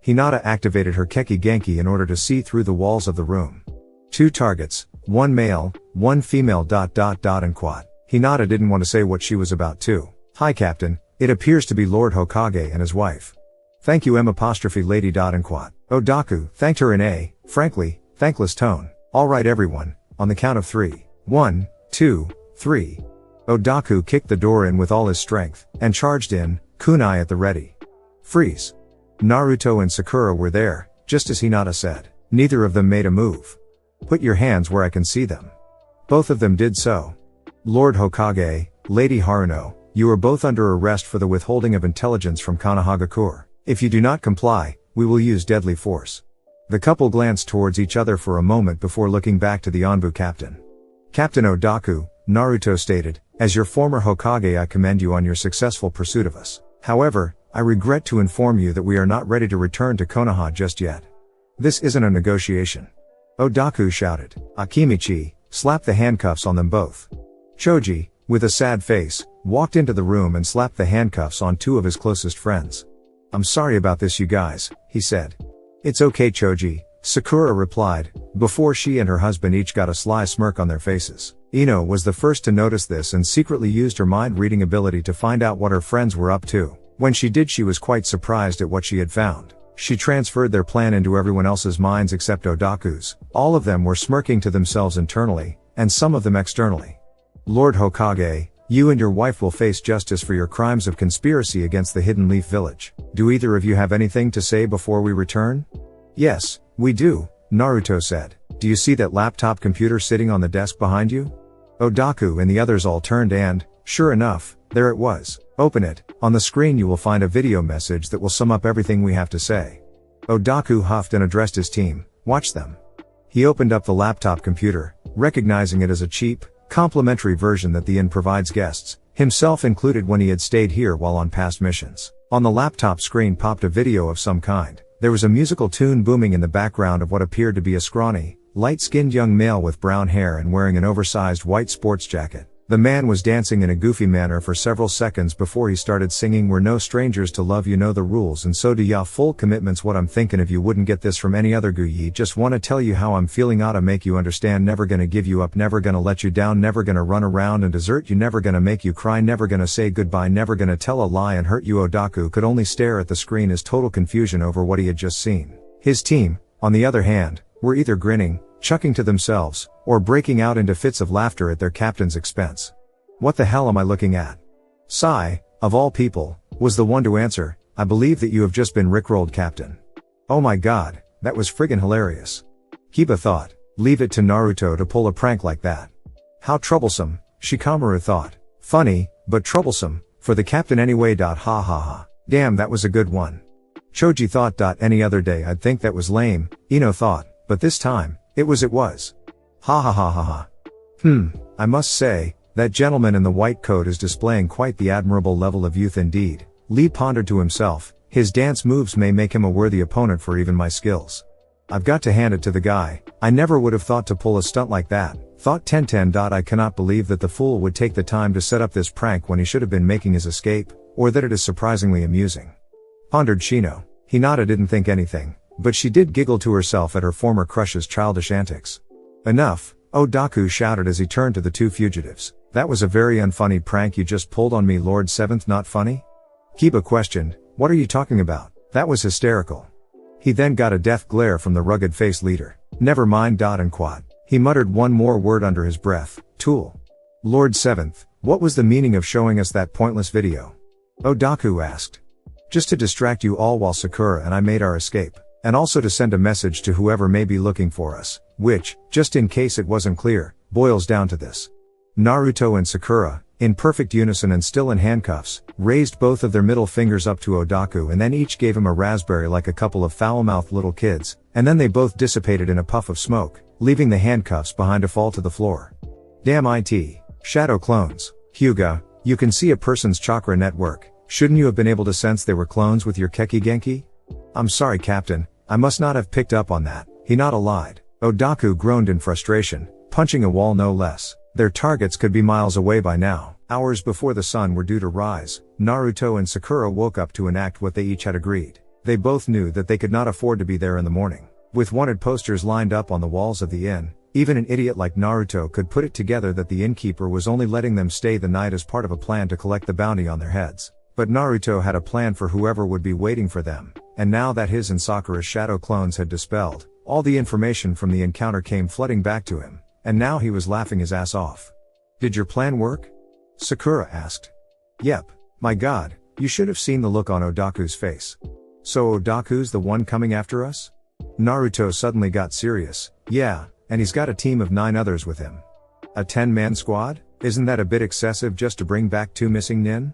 Hinata activated her Keki Genki in order to see through the walls of the room. 2 targets, 1 male, 1 female. And quad. Hinata didn't want to say what she was about to. Hi Captain, it appears to be Lord Hokage and his wife. Thank you Lady. And quad. Odaku thanked her in a, frankly, thankless tone. Alright everyone, on the count of 3. 1, 2, 3. Odaku kicked the door in with all his strength, and charged in, kunai at the ready. Freeze. Naruto and Sakura were there, just as Hinata said. Neither of them made a move. Put your hands where I can see them. Both of them did so. Lord Hokage, Lady Haruno, you are both under arrest for the withholding of intelligence from Konohagakure. If you do not comply, we will use deadly force. The couple glanced towards each other for a moment before looking back to the Anbu captain. Captain Odaku, Naruto stated, as your former Hokage I commend you on your successful pursuit of us. However, I regret to inform you that we are not ready to return to Konoha just yet. This isn't a negotiation. Odaku shouted. Akimichi slapped the handcuffs on them both. Choji, with a sad face, walked into the room and slapped the handcuffs on 2 of his closest friends. I'm sorry about this you guys, he said. It's okay Choji, Sakura replied, before she and her husband each got a sly smirk on their faces. Ino was the first to notice this and secretly used her mind-reading ability to find out what her friends were up to. When she did she was quite surprised at what she had found. She transferred their plan into everyone else's minds except Odaku's. All of them were smirking to themselves internally, and some of them externally. Lord Hokage, you and your wife will face justice for your crimes of conspiracy against the Hidden Leaf Village. Do either of you have anything to say before we return? Yes, we do, Naruto said. Do you see that laptop computer sitting on the desk behind you? Odaku and the others all turned and, sure enough, there it was. Open it. On the screen you will find a video message that will sum up everything we have to say. Odaku huffed and addressed his team. Watch them. He opened up the laptop computer, recognizing it as a cheap, complimentary version that the inn provides guests, himself included when he had stayed here while on past missions. On the laptop screen popped a video of some kind. There was a musical tune booming in the background of what appeared to be a scrawny, light-skinned young male with brown hair and wearing an oversized white sports jacket. The man was dancing in a goofy manner for several seconds before he started singing We're no strangers to love, you know the rules and so do ya, full commitments. What I'm thinking of you wouldn't get this from any other guy. Just wanna tell you how I'm feeling, oughta make you understand, never gonna give you up, never gonna let you down, never gonna run around and desert you, never gonna make you cry, never gonna say goodbye, never gonna tell a lie and hurt you. Odaku could only stare at the screen as total confusion over what he had just seen. His team, on the other hand, were either grinning, chuckling to themselves, or breaking out into fits of laughter at their captain's expense. What the hell am I looking at? Sai, of all people, was the one to answer, I believe that you have just been rickrolled, Captain. Oh my god, that was friggin' hilarious. Kiba thought, leave it to Naruto to pull a prank like that. How troublesome, Shikamaru thought. Funny, but troublesome, for the captain anyway. Ha ha ha. Damn, that was a good one. Choji thought. Any other day I'd think that was lame, Ino thought, but this time, it was. Ha ha ha ha ha. I must say, that gentleman in the white coat is displaying quite the admirable level of youth indeed. Lee pondered to himself, his dance moves may make him a worthy opponent for even my skills. I've got to hand it to the guy. I never would have thought to pull a stunt like that. Thought 1010. I cannot believe that the fool would take the time to set up this prank when he should have been making his escape, or that it is surprisingly amusing. Pondered Shino. Hinata didn't think anything, but she did giggle to herself at her former crush's childish antics. Enough, Odaku shouted as he turned to the two fugitives. That was a very unfunny prank you just pulled on me, Lord Seventh. Not funny? Kiba questioned. What are you talking about? That was hysterical. He then got a death glare from the rugged-faced leader. Never mind. And Quad. He muttered one more word under his breath. Tool. Lord Seventh, what was the meaning of showing us that pointless video? Odaku asked. Just to distract you all while Sakura and I made our escape. And also to send a message to whoever may be looking for us, which, just in case it wasn't clear, boils down to this. Naruto and Sakura, in perfect unison and still in handcuffs, raised both of their middle fingers up to Odaku and then each gave him a raspberry like a couple of foul-mouthed little kids, and then they both dissipated in a puff of smoke, leaving the handcuffs behind to fall to the floor. Damn it. Shadow clones. Hyuga, you can see a person's chakra network. Shouldn't you have been able to sense they were clones with your Keki Genki? I'm sorry, Captain, I must not have picked up on that. Hinata lied. Odaku groaned in frustration, punching a wall no less. Their targets could be miles away by now. Hours before the sun were due to rise, Naruto and Sakura woke up to enact what they each had agreed. They both knew that they could not afford to be there in the morning. With wanted posters lined up on the walls of the inn, even an idiot like Naruto could put it together that the innkeeper was only letting them stay the night as part of a plan to collect the bounty on their heads. But Naruto had a plan for whoever would be waiting for them, and now that his and Sakura's shadow clones had dispelled, all the information from the encounter came flooding back to him, and now he was laughing his ass off. Did your plan work? Sakura asked. Yep. My god, you should have seen the look on Odaku's face. So Odaku's the one coming after us? Naruto suddenly got serious. Yeah, and he's got a team of 9 others with him. A 10-man squad? Isn't that a bit excessive just to bring back 2 missing nin?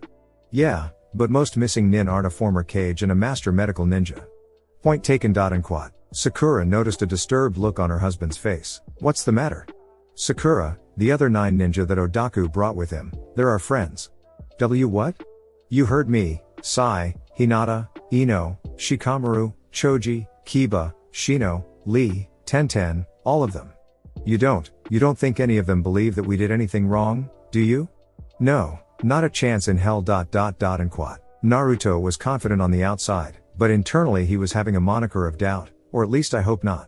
Yeah, but most missing nin aren't a former Kage and a master medical ninja. Point taken. And Quad. Sakura noticed a disturbed look on her husband's face. What's the matter? Sakura, the other 9 ninja that Odaku brought with him, they're our friends. What? You heard me, Sai, Hinata, Ino, Shikamaru, Choji, Kiba, Shino, Lee, Tenten, all of them. You don't think any of them believe that we did anything wrong, do you? No, not a chance in hell. And Quad. Naruto was confident on the outside, but internally he was having a moniker of doubt, or at least I hope not.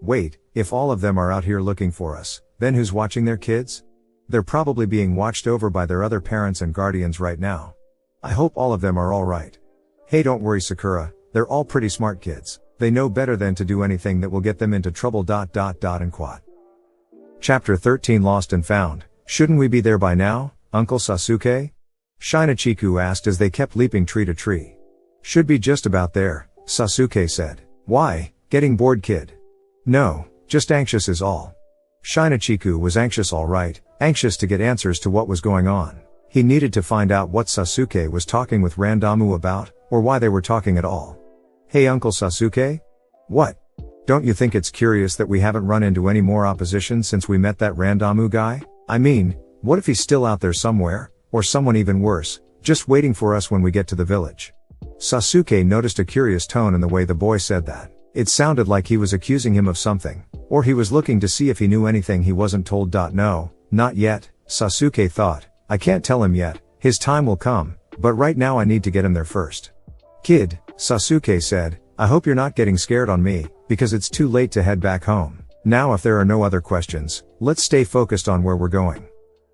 Wait, if all of them are out here looking for us, then who's watching their kids? They're probably being watched over by their other parents and guardians right now. I hope all of them are alright. Hey, don't worry, Sakura, they're all pretty smart kids. They know better than to do anything that will get them into trouble. And Quad. Chapter 13 Lost and Found. Shouldn't we be there by now, Uncle Sasuke? Shinachiku asked as they kept leaping tree to tree. Should be just about there, Sasuke said. Why, getting bored, kid? No, just anxious is all. Shinachiku was anxious, alright, anxious to get answers to what was going on. He needed to find out what Sasuke was talking with Randamu about, or why they were talking at all. Hey Uncle Sasuke? What? Don't you think it's curious that we haven't run into any more opposition since we met that Randamu guy? I mean, what if he's still out there somewhere, or someone even worse, just waiting for us when we get to the village? Sasuke noticed a curious tone in the way the boy said that. It sounded like he was accusing him of something, or he was looking to see if he knew anything he wasn't told. No, not yet, Sasuke thought. I can't tell him yet, his time will come, but right now I need to get him there first. Kid, Sasuke said, I hope you're not getting scared on me, because it's too late to head back home. Now if there are no other questions, let's stay focused on where we're going.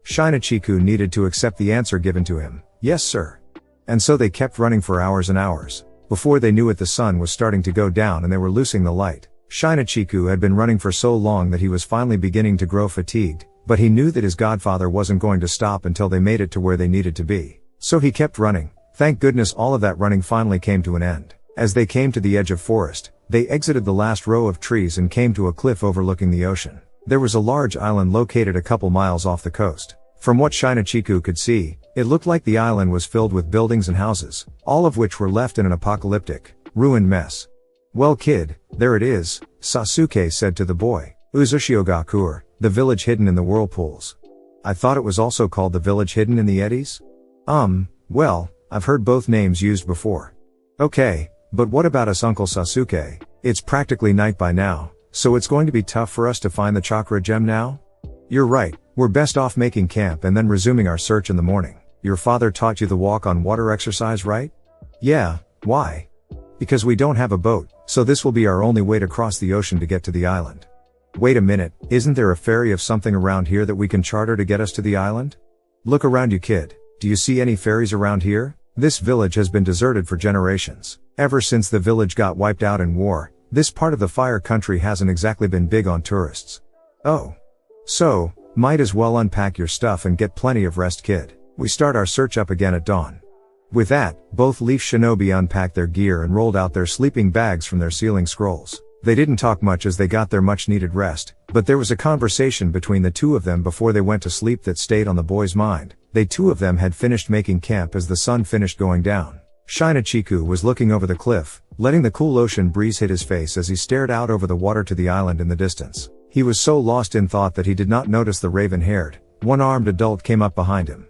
Shinachiku needed to accept the answer given to him. Yes sir. And so they kept running for hours and hours. Before they knew it, the sun was starting to go down and they were losing the light. Shinachiku had been running for so long that he was finally beginning to grow fatigued, but he knew that his godfather wasn't going to stop until they made it to where they needed to be. So he kept running. Thank goodness all of that running finally came to an end. As they came to the edge of forest, they exited the last row of trees and came to a cliff overlooking the ocean. There was a large island located a couple miles off the coast. From what Shinachiku could see, it looked like the island was filled with buildings and houses, all of which were left in an apocalyptic, ruined mess. Well kid, there it is, Sasuke said to the boy. Uzushiogakur, the village hidden in the whirlpools. I thought it was also called the village hidden in the eddies? Well, I've heard both names used before. Okay, but what about us, Uncle Sasuke? It's practically night by now, so it's going to be tough for us to find the chakra gem now? You're right, we're best off making camp and then resuming our search in the morning. Your father taught you the walk on water exercise, right? Yeah, why? Because we don't have a boat, so this will be our only way to cross the ocean to get to the island. Wait a minute, isn't there a ferry of something around here that we can charter to get us to the island? Look around you, kid. Do you see any ferries around here? This village has been deserted for generations. Ever since the village got wiped out in war, this part of the fire country hasn't exactly been big on tourists. Oh. So, might as well unpack your stuff and get plenty of rest, kid. We start our search up again at dawn. With that, both Leaf Shinobi unpacked their gear and rolled out their sleeping bags from their sealing scrolls. They didn't talk much as they got their much needed rest, but there was a conversation between the two of them before they went to sleep that stayed on the boy's mind. They two of them had finished making camp as the sun finished going down. Shinachiku was looking over the cliff, letting the cool ocean breeze hit his face as he stared out over the water to the island in the distance. He was so lost in thought that he did not notice the raven-haired, one-armed adult came up behind him.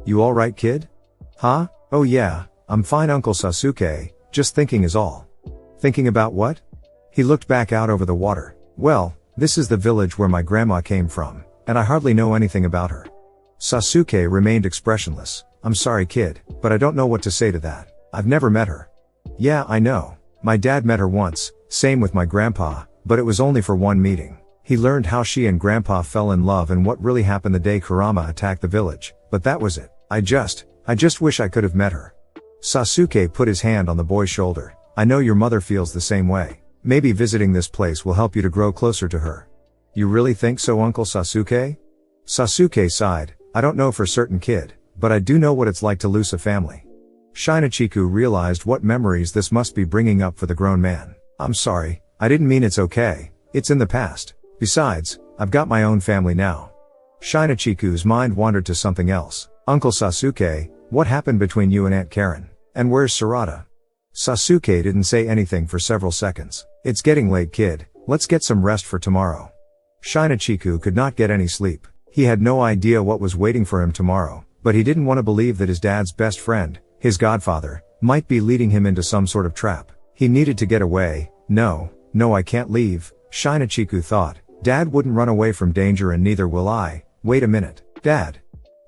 You alright, kid? Huh? Oh yeah, I'm fine, Uncle Sasuke, just thinking is all. Thinking about what? He looked back out over the water. Well, this is the village where my grandma came from, and I hardly know anything about her. Sasuke remained expressionless. I'm sorry, kid, but I don't know what to say to that. I've never met her. Yeah, I know. My dad met her once, same with my grandpa, but it was only for one meeting. He learned how she and grandpa fell in love and what really happened the day Kurama attacked the village, but that was it. I just wish I could have met her. Sasuke put his hand on the boy's shoulder. I know your mother feels the same way. Maybe visiting this place will help you to grow closer to her. You really think so, Uncle Sasuke? Sasuke sighed. I don't know for certain, kid, but I do know what it's like to lose a family. Shinachiku realized what memories this must be bringing up for the grown man. I'm sorry, I didn't mean it's okay. It's in the past. Besides, I've got my own family now. Shinichiku's mind wandered to something else. Uncle Sasuke, what happened between you and Aunt Karen? And where's Sarada? Sasuke didn't say anything for several seconds. It's getting late, kid. Let's get some rest for tomorrow. Shinachiku could not get any sleep. He had no idea what was waiting for him tomorrow, but he didn't want to believe that his dad's best friend, his godfather, might be leading him into some sort of trap. He needed to get away. No, I can't leave, Shinachiku thought. Dad wouldn't run away from danger and neither will I. Wait a minute, Dad.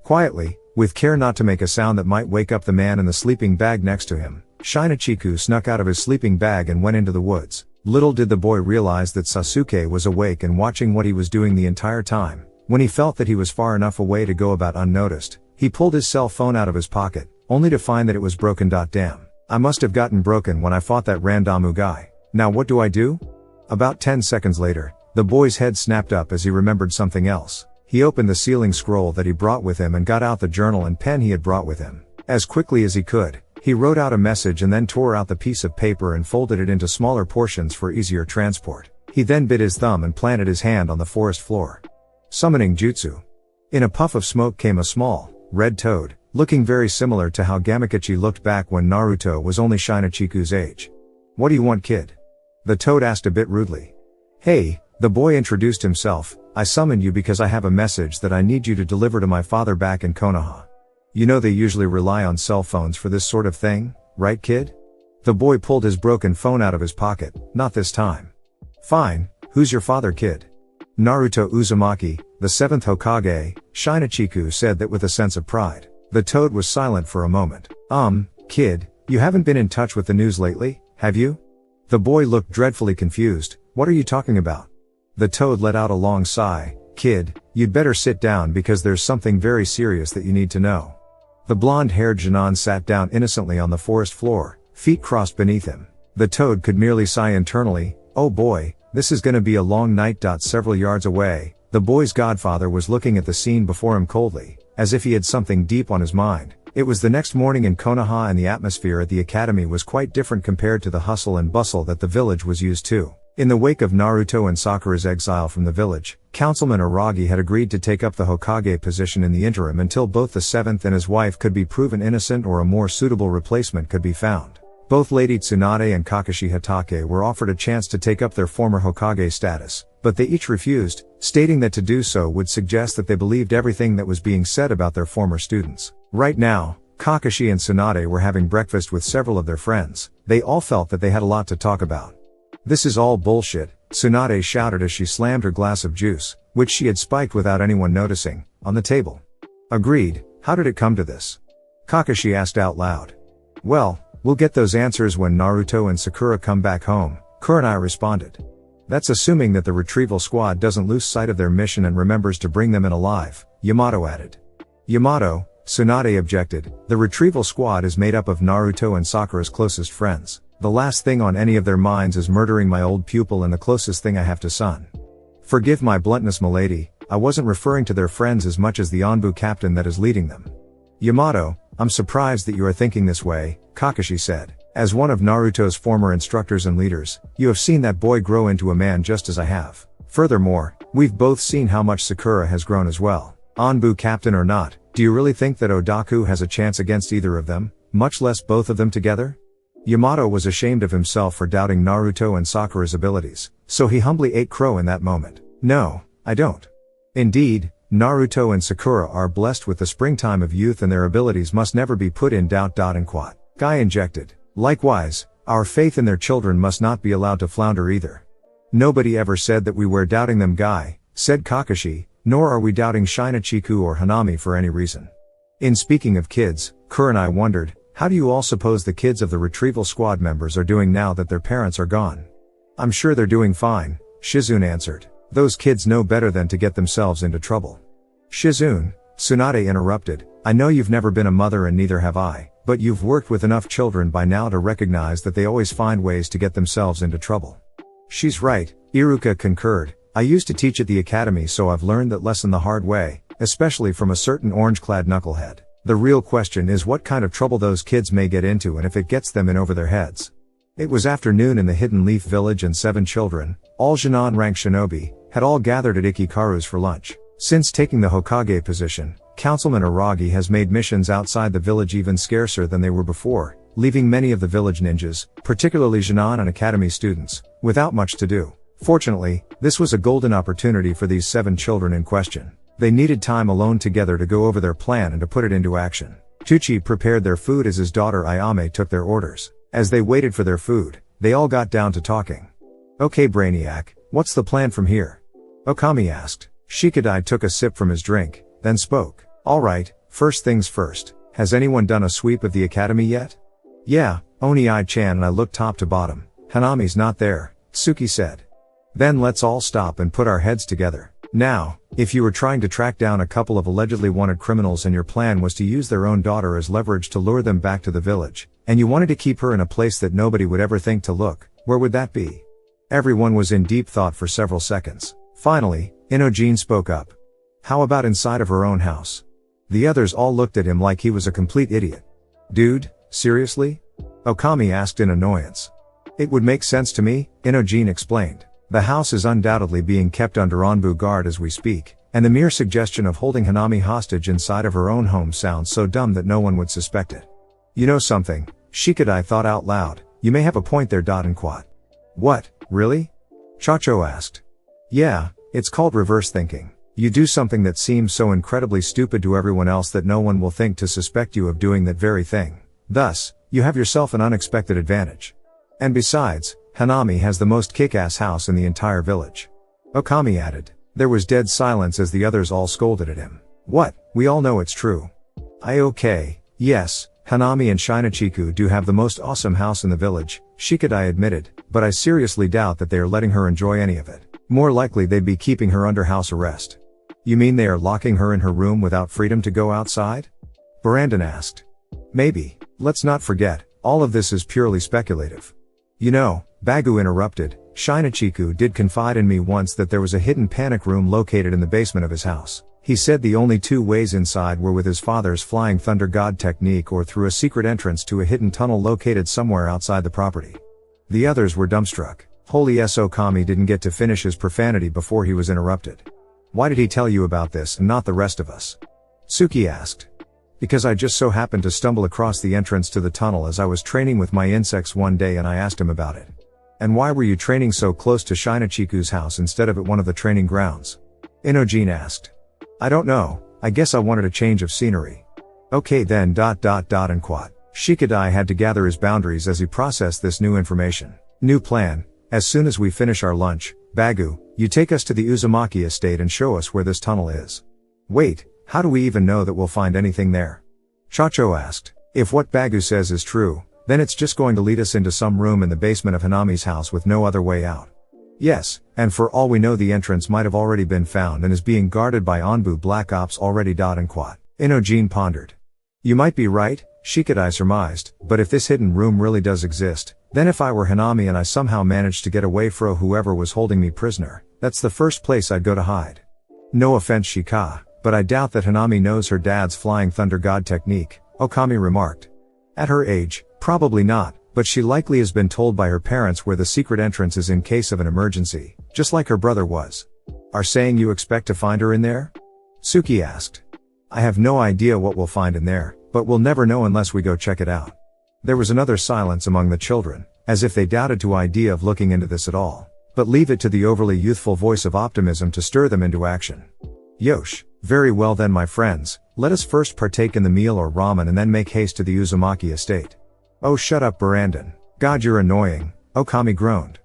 Quietly, with care not to make a sound that might wake up the man in the sleeping bag next to him, Shinachiku snuck out of his sleeping bag and went into the woods. Little did the boy realize that Sasuke was awake and watching what he was doing the entire time. When he felt that he was far enough away to go about unnoticed, he pulled his cell phone out of his pocket, only to find that it was broken. Damn. I must have gotten broken when I fought that Randamu guy. Now what do I do? About 10 seconds later, the boy's head snapped up as he remembered something else. He opened the sealing scroll that he brought with him and got out the journal and pen he had brought with him. As quickly as he could, he wrote out a message and then tore out the piece of paper and folded it into smaller portions for easier transport. He then bit his thumb and planted his hand on the forest floor. Summoning Jutsu. In a puff of smoke came a small, red toad, looking very similar to how Gamakachi looked back when Naruto was only Shinichiku's age. What do you want, kid? The toad asked a bit rudely. Hey, the boy introduced himself. I summoned you because I have a message that I need you to deliver to my father back in Konoha. You know they usually rely on cell phones for this sort of thing, right, kid? The boy pulled his broken phone out of his pocket. Not this time. Fine, who's your father, kid? Naruto Uzumaki, the 7th Hokage, Shinachiku said that with a sense of pride. The toad was silent for a moment. Kid, you haven't been in touch with the news lately, have you? The boy looked dreadfully confused. What are you talking about? The toad let out a long sigh. Kid, you'd better sit down because there's something very serious that you need to know. The blonde-haired Jinan sat down innocently on the forest floor, feet crossed beneath him. The toad could merely sigh internally. Oh boy, this is gonna be a long night. Several yards away, the boy's godfather was looking at the scene before him coldly, as if he had something deep on his mind. It was the next morning in Konoha and the atmosphere at the academy was quite different compared to the hustle and bustle that the village was used to. In the wake of Naruto and Sakura's exile from the village, Councilman Aragi had agreed to take up the Hokage position in the interim until both the 7th and his wife could be proven innocent or a more suitable replacement could be found. Both Lady Tsunade and Kakashi Hatake were offered a chance to take up their former Hokage status, but they each refused, stating that to do so would suggest that they believed everything that was being said about their former students. Right now, Kakashi and Tsunade were having breakfast with several of their friends. They all felt that they had a lot to talk about. This is all bullshit, Tsunade shouted as she slammed her glass of juice, which she had spiked without anyone noticing, on the table. Agreed, how did it come to this? Kakashi asked out loud. Well, we'll get those answers when Naruto and Sakura come back home, Kurenai responded. That's assuming that the retrieval squad doesn't lose sight of their mission and remembers to bring them in alive, Yamato added. Yamato, Tsunade objected, the retrieval squad is made up of Naruto and Sakura's closest friends. The last thing on any of their minds is murdering my old pupil and the closest thing I have to son. Forgive my bluntness, milady, I wasn't referring to their friends as much as the Anbu captain that is leading them. Yamato, I'm surprised that you are thinking this way, Kakashi said. As one of Naruto's former instructors and leaders, you have seen that boy grow into a man just as I have. Furthermore, we've both seen how much Sakura has grown as well. Anbu captain or not, do you really think that Odaku has a chance against either of them, much less both of them together? Yamato was ashamed of himself for doubting Naruto and Sakura's abilities, so he humbly ate crow in that moment. No, I don't. Indeed, Naruto and Sakura are blessed with the springtime of youth and their abilities must never be put in doubt. Guy injected. Likewise, our faith in their children must not be allowed to flounder either. Nobody ever said that we were doubting them, Guy, said Kakashi, nor are we doubting Shinachiku or Hanami for any reason. In speaking of kids, Kurenai wondered, how do you all suppose the kids of the retrieval squad members are doing now that their parents are gone? I'm sure they're doing fine, Shizune answered. Those kids know better than to get themselves into trouble. Shizune, Tsunade interrupted, I know you've never been a mother and neither have I, but you've worked with enough children by now to recognize that they always find ways to get themselves into trouble. She's right, Iruka concurred, I used to teach at the academy so I've learned that lesson the hard way, especially from a certain orange-clad knucklehead. The real question is what kind of trouble those kids may get into and if it gets them in over their heads. It was afternoon in the Hidden Leaf Village and 7 children, all Genin-rank shinobi, had all gathered at Ikikaru's for lunch. Since taking the Hokage position, Councilman Aragi has made missions outside the village even scarcer than they were before, leaving many of the village ninjas, particularly Genin and academy students, without much to do. Fortunately, this was a golden opportunity for these 7 children in question. They needed time alone together to go over their plan and to put it into action. Tucci prepared their food as his daughter Ayame took their orders. As they waited for their food, they all got down to talking. Okay Brainiac, what's the plan from here? Okami asked. Shikadai took a sip from his drink, then spoke. Alright, first things first, has anyone done a sweep of the academy yet? Yeah, Oni-chan, and I looked top to bottom. Hanami's not there, Tsuki said. Then let's all stop and put our heads together. Now, if you were trying to track down a couple of allegedly wanted criminals and your plan was to use their own daughter as leverage to lure them back to the village, and you wanted to keep her in a place that nobody would ever think to look, where would that be? Everyone was in deep thought for several seconds. Finally, Inojin spoke up. How about inside of her own house? The others all looked at him like he was a complete idiot. Dude, seriously? Okami asked in annoyance. It would make sense to me, Inojin explained. The house is undoubtedly being kept under Anbu guard as we speak, and the mere suggestion of holding Hanami hostage inside of her own home sounds so dumb that no one would suspect it. You know something, Shikadai thought out loud, you may have a point there. What, really? Chacho asked. Yeah, it's called reverse thinking. You do something that seems so incredibly stupid to everyone else that no one will think to suspect you of doing that very thing. Thus, you have yourself an unexpected advantage. And besides, Hanami has the most kick-ass house in the entire village. Okami added. There was dead silence as the others all scolded at him. What, we all know it's true. Okay, yes, Hanami and Shinachiku do have the most awesome house in the village, Shikadai admitted, but I seriously doubt that they are letting her enjoy any of it. More likely they'd be keeping her under house arrest. You mean they are locking her in her room without freedom to go outside? Brandon asked. Maybe. Let's not forget, all of this is purely speculative. You know, Bagu interrupted, Shinachiku did confide in me once that there was a hidden panic room located in the basement of his house. He said the only 2 ways inside were with his father's flying thunder god technique or through a secret entrance to a hidden tunnel located somewhere outside the property. The others were dumbstruck. Holy S. Okami didn't get to finish his profanity before he was interrupted. Why did he tell you about this and not the rest of us? Tsuki asked. Because I just so happened to stumble across the entrance to the tunnel as I was training with my insects one day and I asked him about it. And why were you training so close to Shinachiku's house instead of at one of the training grounds? Inojin asked. I don't know, I guess I wanted a change of scenery. Okay then ... and quat. Shikadai had to gather his boundaries as he processed this new information. New plan, as soon as we finish our lunch, Bagu, you take us to the Uzumaki estate and show us where this tunnel is. Wait, how do we even know that we'll find anything there? Chacho asked. If what Bagu says is true, then it's just going to lead us into some room in the basement of Hanami's house with no other way out. Yes, and for all we know the entrance might have already been found and is being guarded by Onbu Black Ops already. And Quat. Inojin pondered. You might be right, Shikadai surmised, but if this hidden room really does exist, then if I were Hanami and I somehow managed to get away from whoever was holding me prisoner, that's the first place I'd go to hide. No offense Shika, but I doubt that Hanami knows her dad's flying thunder god technique, Okami remarked. At her age, probably not, but she likely has been told by her parents where the secret entrance is in case of an emergency, just like her brother was. Are saying you expect to find her in there? Suki asked. I have no idea what we'll find in there, but we'll never know unless we go check it out. There was another silence among the children, as if they doubted the idea of looking into this at all, but leave it to the overly youthful voice of optimism to stir them into action. Yosh, very well then my friends, let us first partake in the meal or ramen and then make haste to the Uzumaki estate. Oh shut up Brandon, God you're annoying, Okami groaned.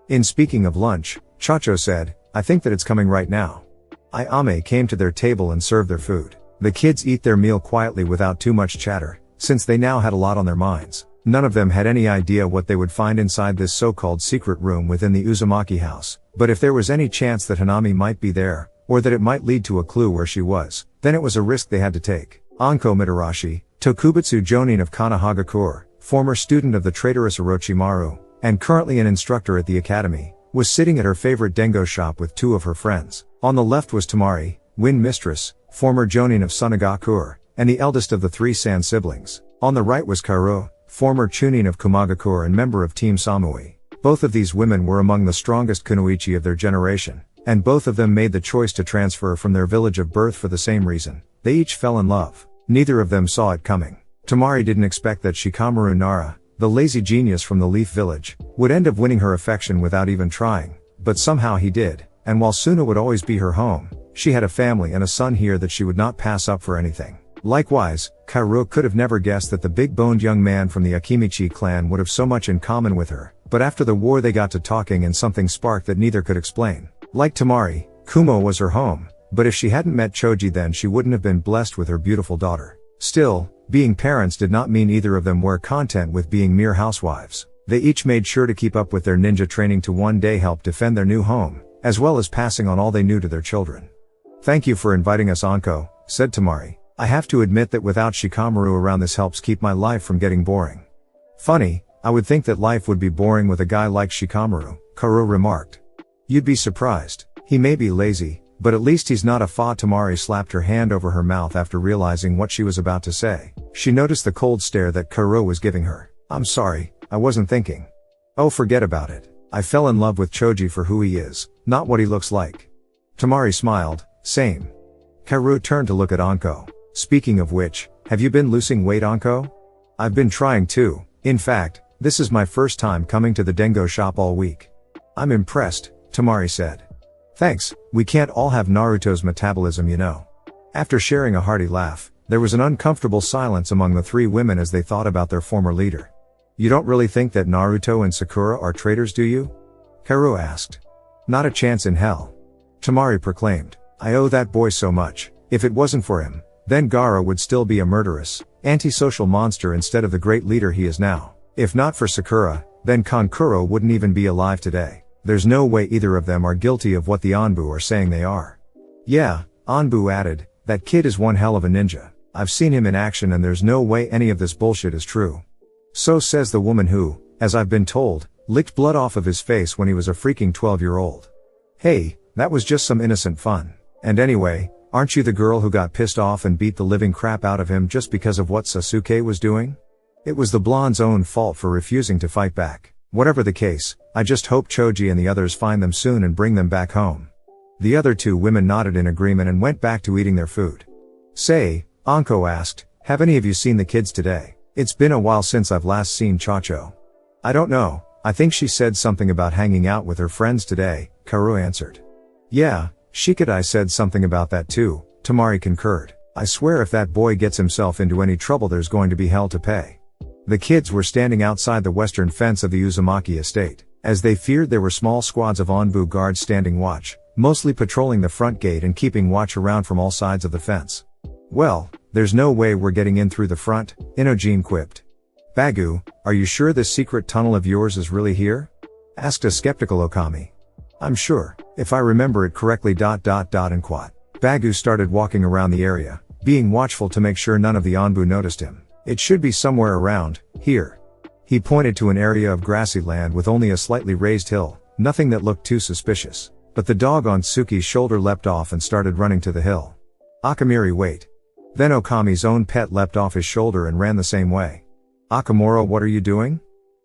In speaking of lunch, Chacho said, I think that it's coming right now. Ayame came to their table and served their food. The kids eat their meal quietly without too much chatter, since they now had a lot on their minds. None of them had any idea what they would find inside this so-called secret room within the Uzumaki house, but if there was any chance that Hanami might be there, or that it might lead to a clue where she was, then it was a risk they had to take. Anko Mitarashi, Tokubutsu Jonin of Kanahagakure, former student of the traitorous Orochimaru, and currently an instructor at the academy, was sitting at her favorite dengo shop with two of her friends. On the left was Tamari, Wind Mistress, former Jonin of Sunagakure, and the eldest of the three San siblings. On the right was Karu, former Chunin of Kumagakure and member of Team Samui. Both of these women were among the strongest kunoichi of their generation, and both of them made the choice to transfer from their village of birth for the same reason. They each fell in love. Neither of them saw it coming. Tamari didn't expect that Shikamaru Nara, the lazy genius from the Leaf Village, would end up winning her affection without even trying, but somehow he did, and while Suna would always be her home, she had a family and a son here that she would not pass up for anything. Likewise, Kaoru could have never guessed that the big-boned young man from the Akimichi clan would have so much in common with her, but after the war they got to talking and something sparked that neither could explain. Like Tamari, Kumo was her home, but if she hadn't met Choji then she wouldn't have been blessed with her beautiful daughter. Still, being parents did not mean either of them were content with being mere housewives. They each made sure to keep up with their ninja training to one day help defend their new home, as well as passing on all they knew to their children. Thank you for inviting us Anko, said Tamari. I have to admit that without Shikamaru around this helps keep my life from getting boring. Funny, I would think that life would be boring with a guy like Shikamaru, Kaoru remarked. You'd be surprised. He may be lazy, but at least he's not a fa. Tamari slapped her hand over her mouth after realizing what she was about to say. She noticed the cold stare that Kaoru was giving her. I'm sorry, I wasn't thinking. Oh forget about it. I fell in love with Choji for who he is, not what he looks like. Tamari smiled, same. Kaoru turned to look at Anko. Speaking of which, have you been losing weight Anko? I've been trying to. In fact, this is my first time coming to the Dengo shop all week. I'm impressed, Tamari said. Thanks, we can't all have Naruto's metabolism you know. After sharing a hearty laugh, there was an uncomfortable silence among the three women as they thought about their former leader. You don't really think that Naruto and Sakura are traitors do you? Kaoru asked. Not a chance in hell. Tamari proclaimed. I owe that boy so much. If it wasn't for him, then Gaara would still be a murderous, antisocial monster instead of the great leader he is now. If not for Sakura, then Kankuro wouldn't even be alive today. There's no way either of them are guilty of what the Anbu are saying they are. Yeah, Anbu added, that kid is one hell of a ninja. I've seen him in action and there's no way any of this bullshit is true. So says the woman who, as I've been told, licked blood off of his face when he was a freaking 12-year-old. Hey, that was just some innocent fun. And anyway, aren't you the girl who got pissed off and beat the living crap out of him just because of what Sasuke was doing? It was the blonde's own fault for refusing to fight back. Whatever the case, I just hope Choji and the others find them soon and bring them back home. The other two women nodded in agreement and went back to eating their food. Say, Anko asked, have any of you seen the kids today? It's been a while since I've last seen Chacho. I don't know, I think she said something about hanging out with her friends today, Kaoru answered. Yeah, Shikadai said something about that too, Tamari concurred. I swear if that boy gets himself into any trouble there's going to be hell to pay. The kids were standing outside the western fence of the Uzumaki estate. As they feared, there were small squads of Onbu guards standing watch, mostly patrolling the front gate and keeping watch around from all sides of the fence. Well, there's no way we're getting in through the front, Inojin quipped. Bagu, are you sure this secret tunnel of yours is really here? Asked a skeptical Okami. I'm sure, if I remember it correctly. And quat. Bagu started walking around the area, being watchful to make sure none of the Onbu noticed him. It should be somewhere around here. He pointed to an area of grassy land with only a slightly raised hill, nothing that looked too suspicious. But the dog on Tsuki's shoulder leapt off and started running to the hill. Akamiri, wait. Then Okami's own pet leapt off his shoulder and ran the same way. Akamura, what are you doing?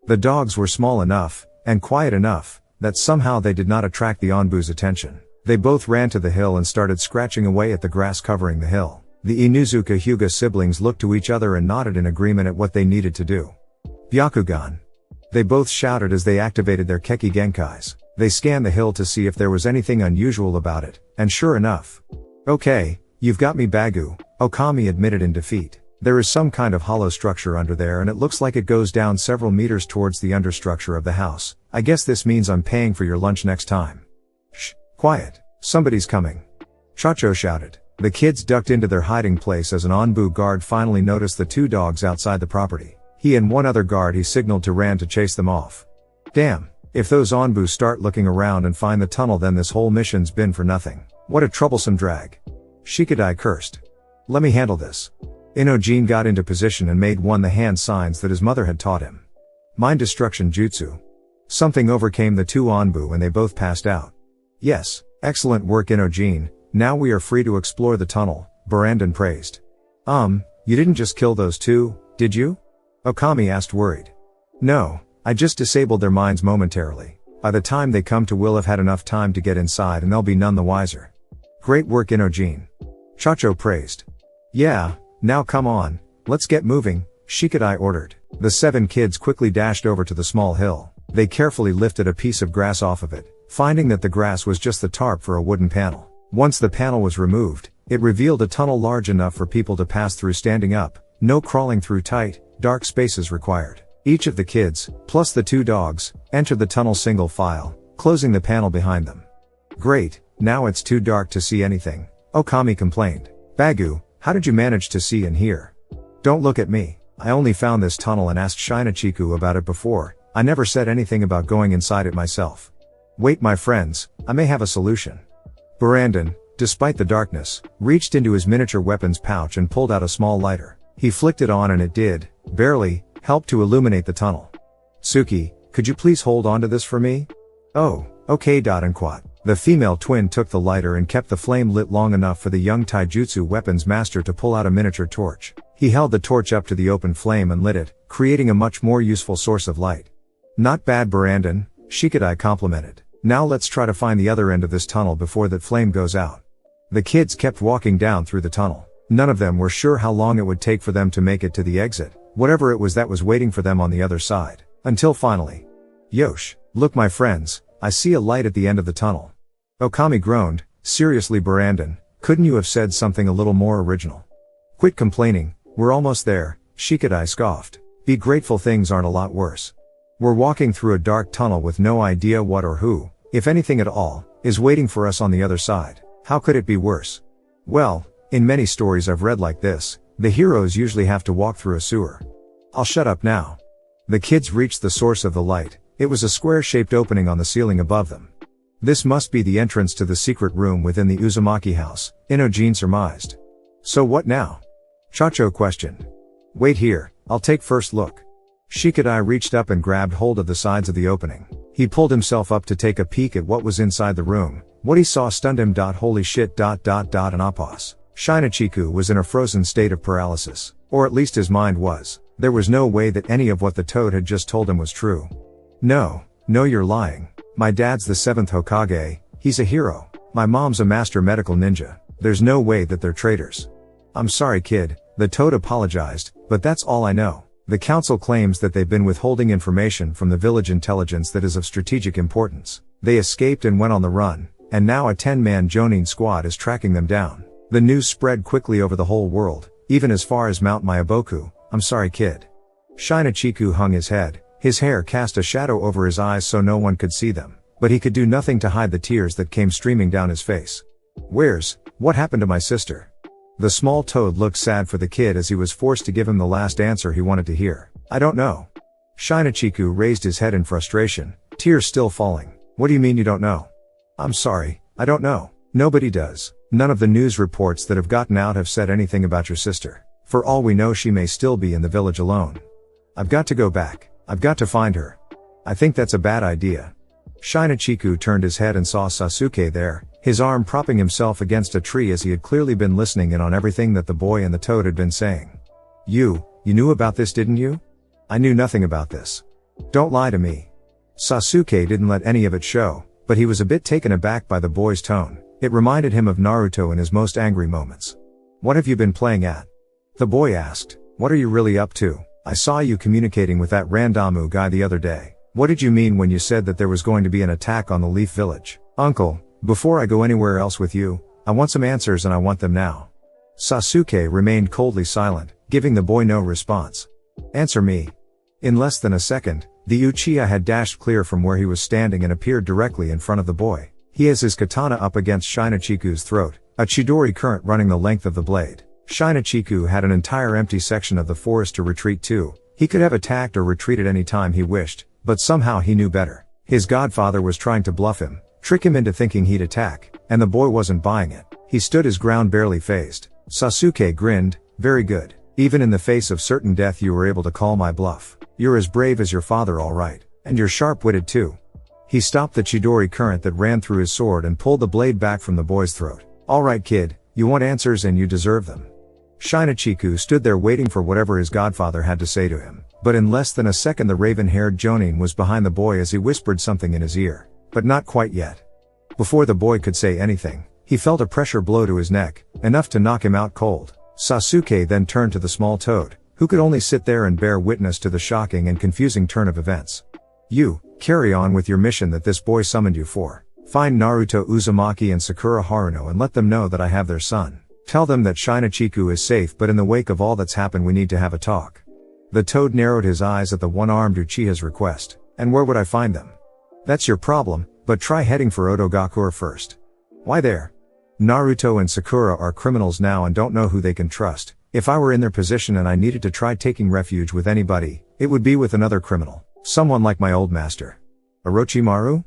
The dogs were small enough, and quiet enough, that somehow they did not attract the Onbu's attention. They both ran to the hill and started scratching away at the grass covering the hill. The Inuzuka Hyuga siblings looked to each other and nodded in agreement at what they needed to do. Byakugan. They both shouted as they activated their Keki Genkais. They scanned the hill to see if there was anything unusual about it, and sure enough. Okay, you've got me, Bagu, Okami admitted in defeat. There is some kind of hollow structure under there and it looks like it goes down several meters towards the understructure of the house. I guess this means I'm paying for your lunch next time. Shh, quiet, somebody's coming. Chacho shouted. The kids ducked into their hiding place as an Onbu guard finally noticed the two dogs outside the property. He and one other guard he signaled to ran to chase them off. Damn, if those Onbu start looking around and find the tunnel, then this whole mission's been for nothing. What a troublesome drag. Shikadai cursed. Let me handle this. Inojin got into position and made the hand signs that his mother had taught him. Mind destruction jutsu. Something overcame the two Onbu and they both passed out. Yes, excellent work, Inojin. Now we are free to explore the tunnel, Barandon praised. You didn't just kill those two, did you? Okami asked, worried. No, I just disabled their minds momentarily. By the time they come to, we'll have had enough time to get inside and they'll be none the wiser. Great work, Inojin. Chacho praised. Yeah, now come on, let's get moving, Shikadai ordered. The 7 kids quickly dashed over to the small hill. They carefully lifted a piece of grass off of it, finding that the grass was just the tarp for a wooden panel. Once the panel was removed, it revealed a tunnel large enough for people to pass through standing up, no crawling through tight, dark spaces required. Each of the kids, plus the 2 dogs, entered the tunnel single file, closing the panel behind them. Great, now it's too dark to see anything, Okami complained. Bagu, how did you manage to see and hear? Don't look at me, I only found this tunnel and asked Shinachiku about it before, I never said anything about going inside it myself. Wait, my friends, I may have a solution. Barandon, despite the darkness, reached into his miniature weapons pouch and pulled out a small lighter. He flicked it on and it did, barely, help to illuminate the tunnel. Tsuki, could you please hold on to this for me? Oh, okay. And quat. The female twin took the lighter and kept the flame lit long enough for the young taijutsu weapons master to pull out a miniature torch. He held the torch up to the open flame and lit it, creating a much more useful source of light. Not bad, Barandon, Shikadai complimented. Now let's try to find the other end of this tunnel before that flame goes out. The kids kept walking down through the tunnel. None of them were sure how long it would take for them to make it to the exit, whatever it was that was waiting for them on the other side. Until finally. Yosh, look, my friends, I see a light at the end of the tunnel. Okami groaned. Seriously, Barandon, couldn't you have said something a little more original? Quit complaining, we're almost there, Shikadai scoffed. Be grateful things aren't a lot worse. We're walking through a dark tunnel with no idea what or who, if anything at all, is waiting for us on the other side. How could it be worse? Well, in many stories I've read like this, the heroes usually have to walk through a sewer. I'll shut up now. The kids reached the source of the light. It was a square-shaped opening on the ceiling above them. This must be the entrance to the secret room within the Uzumaki house, Inojin surmised. So what now? Chacho questioned. Wait here, I'll take first look. Shikadai reached up and grabbed hold of the sides of the opening. He pulled himself up to take a peek at what was inside the room. What he saw stunned him. Holy shit. And Apos. Shinachiku was in a frozen state of paralysis. Or at least his mind was. There was no way that any of what the toad had just told him was true. No, you're lying. My dad's the 7th Hokage, he's a hero. My mom's a master medical ninja. There's no way that they're traitors. I'm sorry, kid, the toad apologized, but that's all I know. The council claims that they've been withholding information from the village intelligence that is of strategic importance. They escaped and went on the run, and now a 10-man Jonin squad is tracking them down. The news spread quickly over the whole world, even as far as Mount Myaboku. I'm sorry, kid. Shinachiku hung his head. His hair cast a shadow over his eyes so no one could see them, but he could do nothing to hide the tears that came streaming down his face. What happened to my sister? The small toad looked sad for the kid as he was forced to give him the last answer he wanted to hear. I don't know. Shinachiku raised his head in frustration, tears still falling. What do you mean you don't know? I'm sorry, I don't know. Nobody does. None of the news reports that have gotten out have said anything about your sister. For all we know, she may still be in the village alone. I've got to go back. I've got to find her. I think that's a bad idea. Shinachiku turned his head and saw Sasuke there, his arm propping himself against a tree as he had clearly been listening in on everything that the boy and the toad had been saying. You knew about this, didn't you? I knew nothing about this. Don't lie to me. Sasuke didn't let any of it show, but he was a bit taken aback by the boy's tone. It reminded him of Naruto in his most angry moments. What have you been playing at? The boy asked. What are you really up to? I saw you communicating with that Randamu guy the other day. What did you mean when you said that there was going to be an attack on the Leaf Village? Uncle, before I go anywhere else with you, I want some answers and I want them now. Sasuke remained coldly silent, giving the boy no response. Answer me. In less than a second, the Uchiha had dashed clear from where he was standing and appeared directly in front of the boy. He has his katana up against Shinachiku's throat, a Chidori current running the length of the blade. Shinachiku had an entire empty section of the forest to retreat to. He could have attacked or retreated any time he wished, but somehow he knew better. His godfather was trying to bluff him, trick him into thinking he'd attack, and the boy wasn't buying it. He stood his ground barely fazed. Sasuke grinned. Very good. Even in the face of certain death you were able to call my bluff. You're as brave as your father, all right. And you're sharp-witted too. He stopped the Chidori current that ran through his sword and pulled the blade back from the boy's throat. All right, kid, you want answers and you deserve them. Shinachiku stood there waiting for whatever his godfather had to say to him, but in less than a second the raven-haired Jonin was behind the boy as he whispered something in his ear. But not quite yet. Before the boy could say anything, he felt a pressure blow to his neck, enough to knock him out cold. Sasuke then turned to the small toad, who could only sit there and bear witness to the shocking and confusing turn of events. You, carry on with your mission that this boy summoned you for. Find Naruto Uzumaki and Sakura Haruno and let them know that I have their son. Tell them that Shinachiku is safe, but in the wake of all that's happened we need to have a talk. The toad narrowed his eyes at the one-armed Uchiha's request. And where would I find them? That's your problem, but try heading for Otogakure first. Why there? Naruto and Sakura are criminals now and don't know who they can trust. If I were in their position and I needed to try taking refuge with anybody, it would be with another criminal. Someone like my old master. Orochimaru?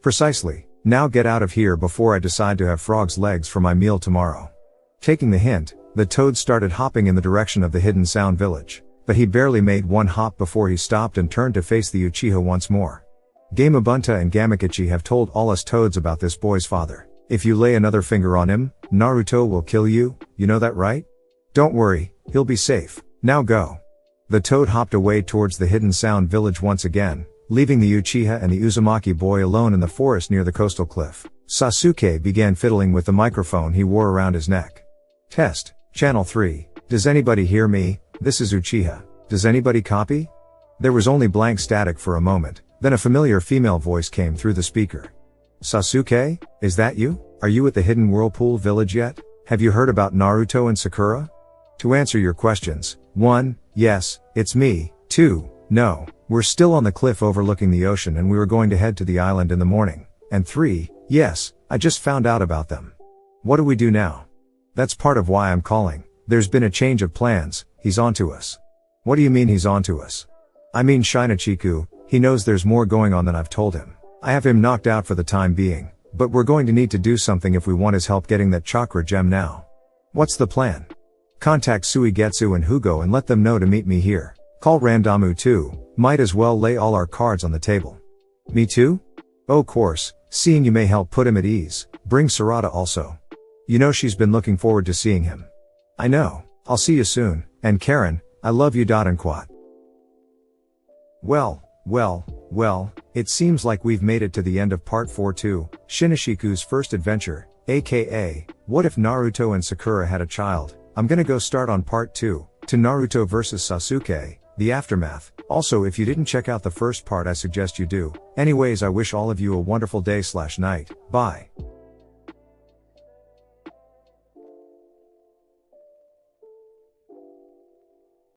Precisely. Now get out of here before I decide to have frog's legs for my meal tomorrow. Taking the hint, the toad started hopping in the direction of the hidden sound village. But he barely made one hop before he stopped and turned to face the Uchiha once more. Gamabunta and Gamakichi have told all us toads about this boy's father. If you lay another finger on him, Naruto will kill you, you know that, right? Don't worry, he'll be safe. Now go. The toad hopped away towards the hidden sound village once again, leaving the Uchiha and the Uzumaki boy alone in the forest near the coastal cliff. Sasuke began fiddling with the microphone he wore around his neck. Test, Channel 3. Does anybody hear me? This is Uchiha. Does anybody copy? There was only blank static for a moment, then a familiar female voice came through the speaker. Sasuke, is that you? Are you at the hidden whirlpool village yet? Have you heard about Naruto and Sakura? To answer your questions, 1, yes, it's me. 2, no, we're still on the cliff overlooking the ocean and we were going to head to the island in the morning. And 3, yes, I just found out about them. What do we do now? That's part of why I'm calling. There's been a change of plans. He's onto us. What do you mean he's onto us? I mean Shinachiku, he knows there's more going on than I've told him. I have him knocked out for the time being, but we're going to need to do something if we want his help getting that chakra gem now. What's the plan? Contact Suigetsu and Hugo and let them know to meet me here. Call Randamu too, might as well lay all our cards on the table. Me too? Oh course, seeing you may help put him at ease. Bring Sarada also. You know she's been looking forward to seeing him. I know. I'll see you soon, and Karen, I love you. And quad. Well, it seems like we've made it to the end of part 4-2, Shinachiku's first adventure, aka, what if Naruto and Sakura had a child? I'm gonna go start on part 2, to Naruto vs Sasuke, the aftermath. Also, if you didn't check out the first part I suggest you do. Anyways, I wish all of you a wonderful day/night, bye.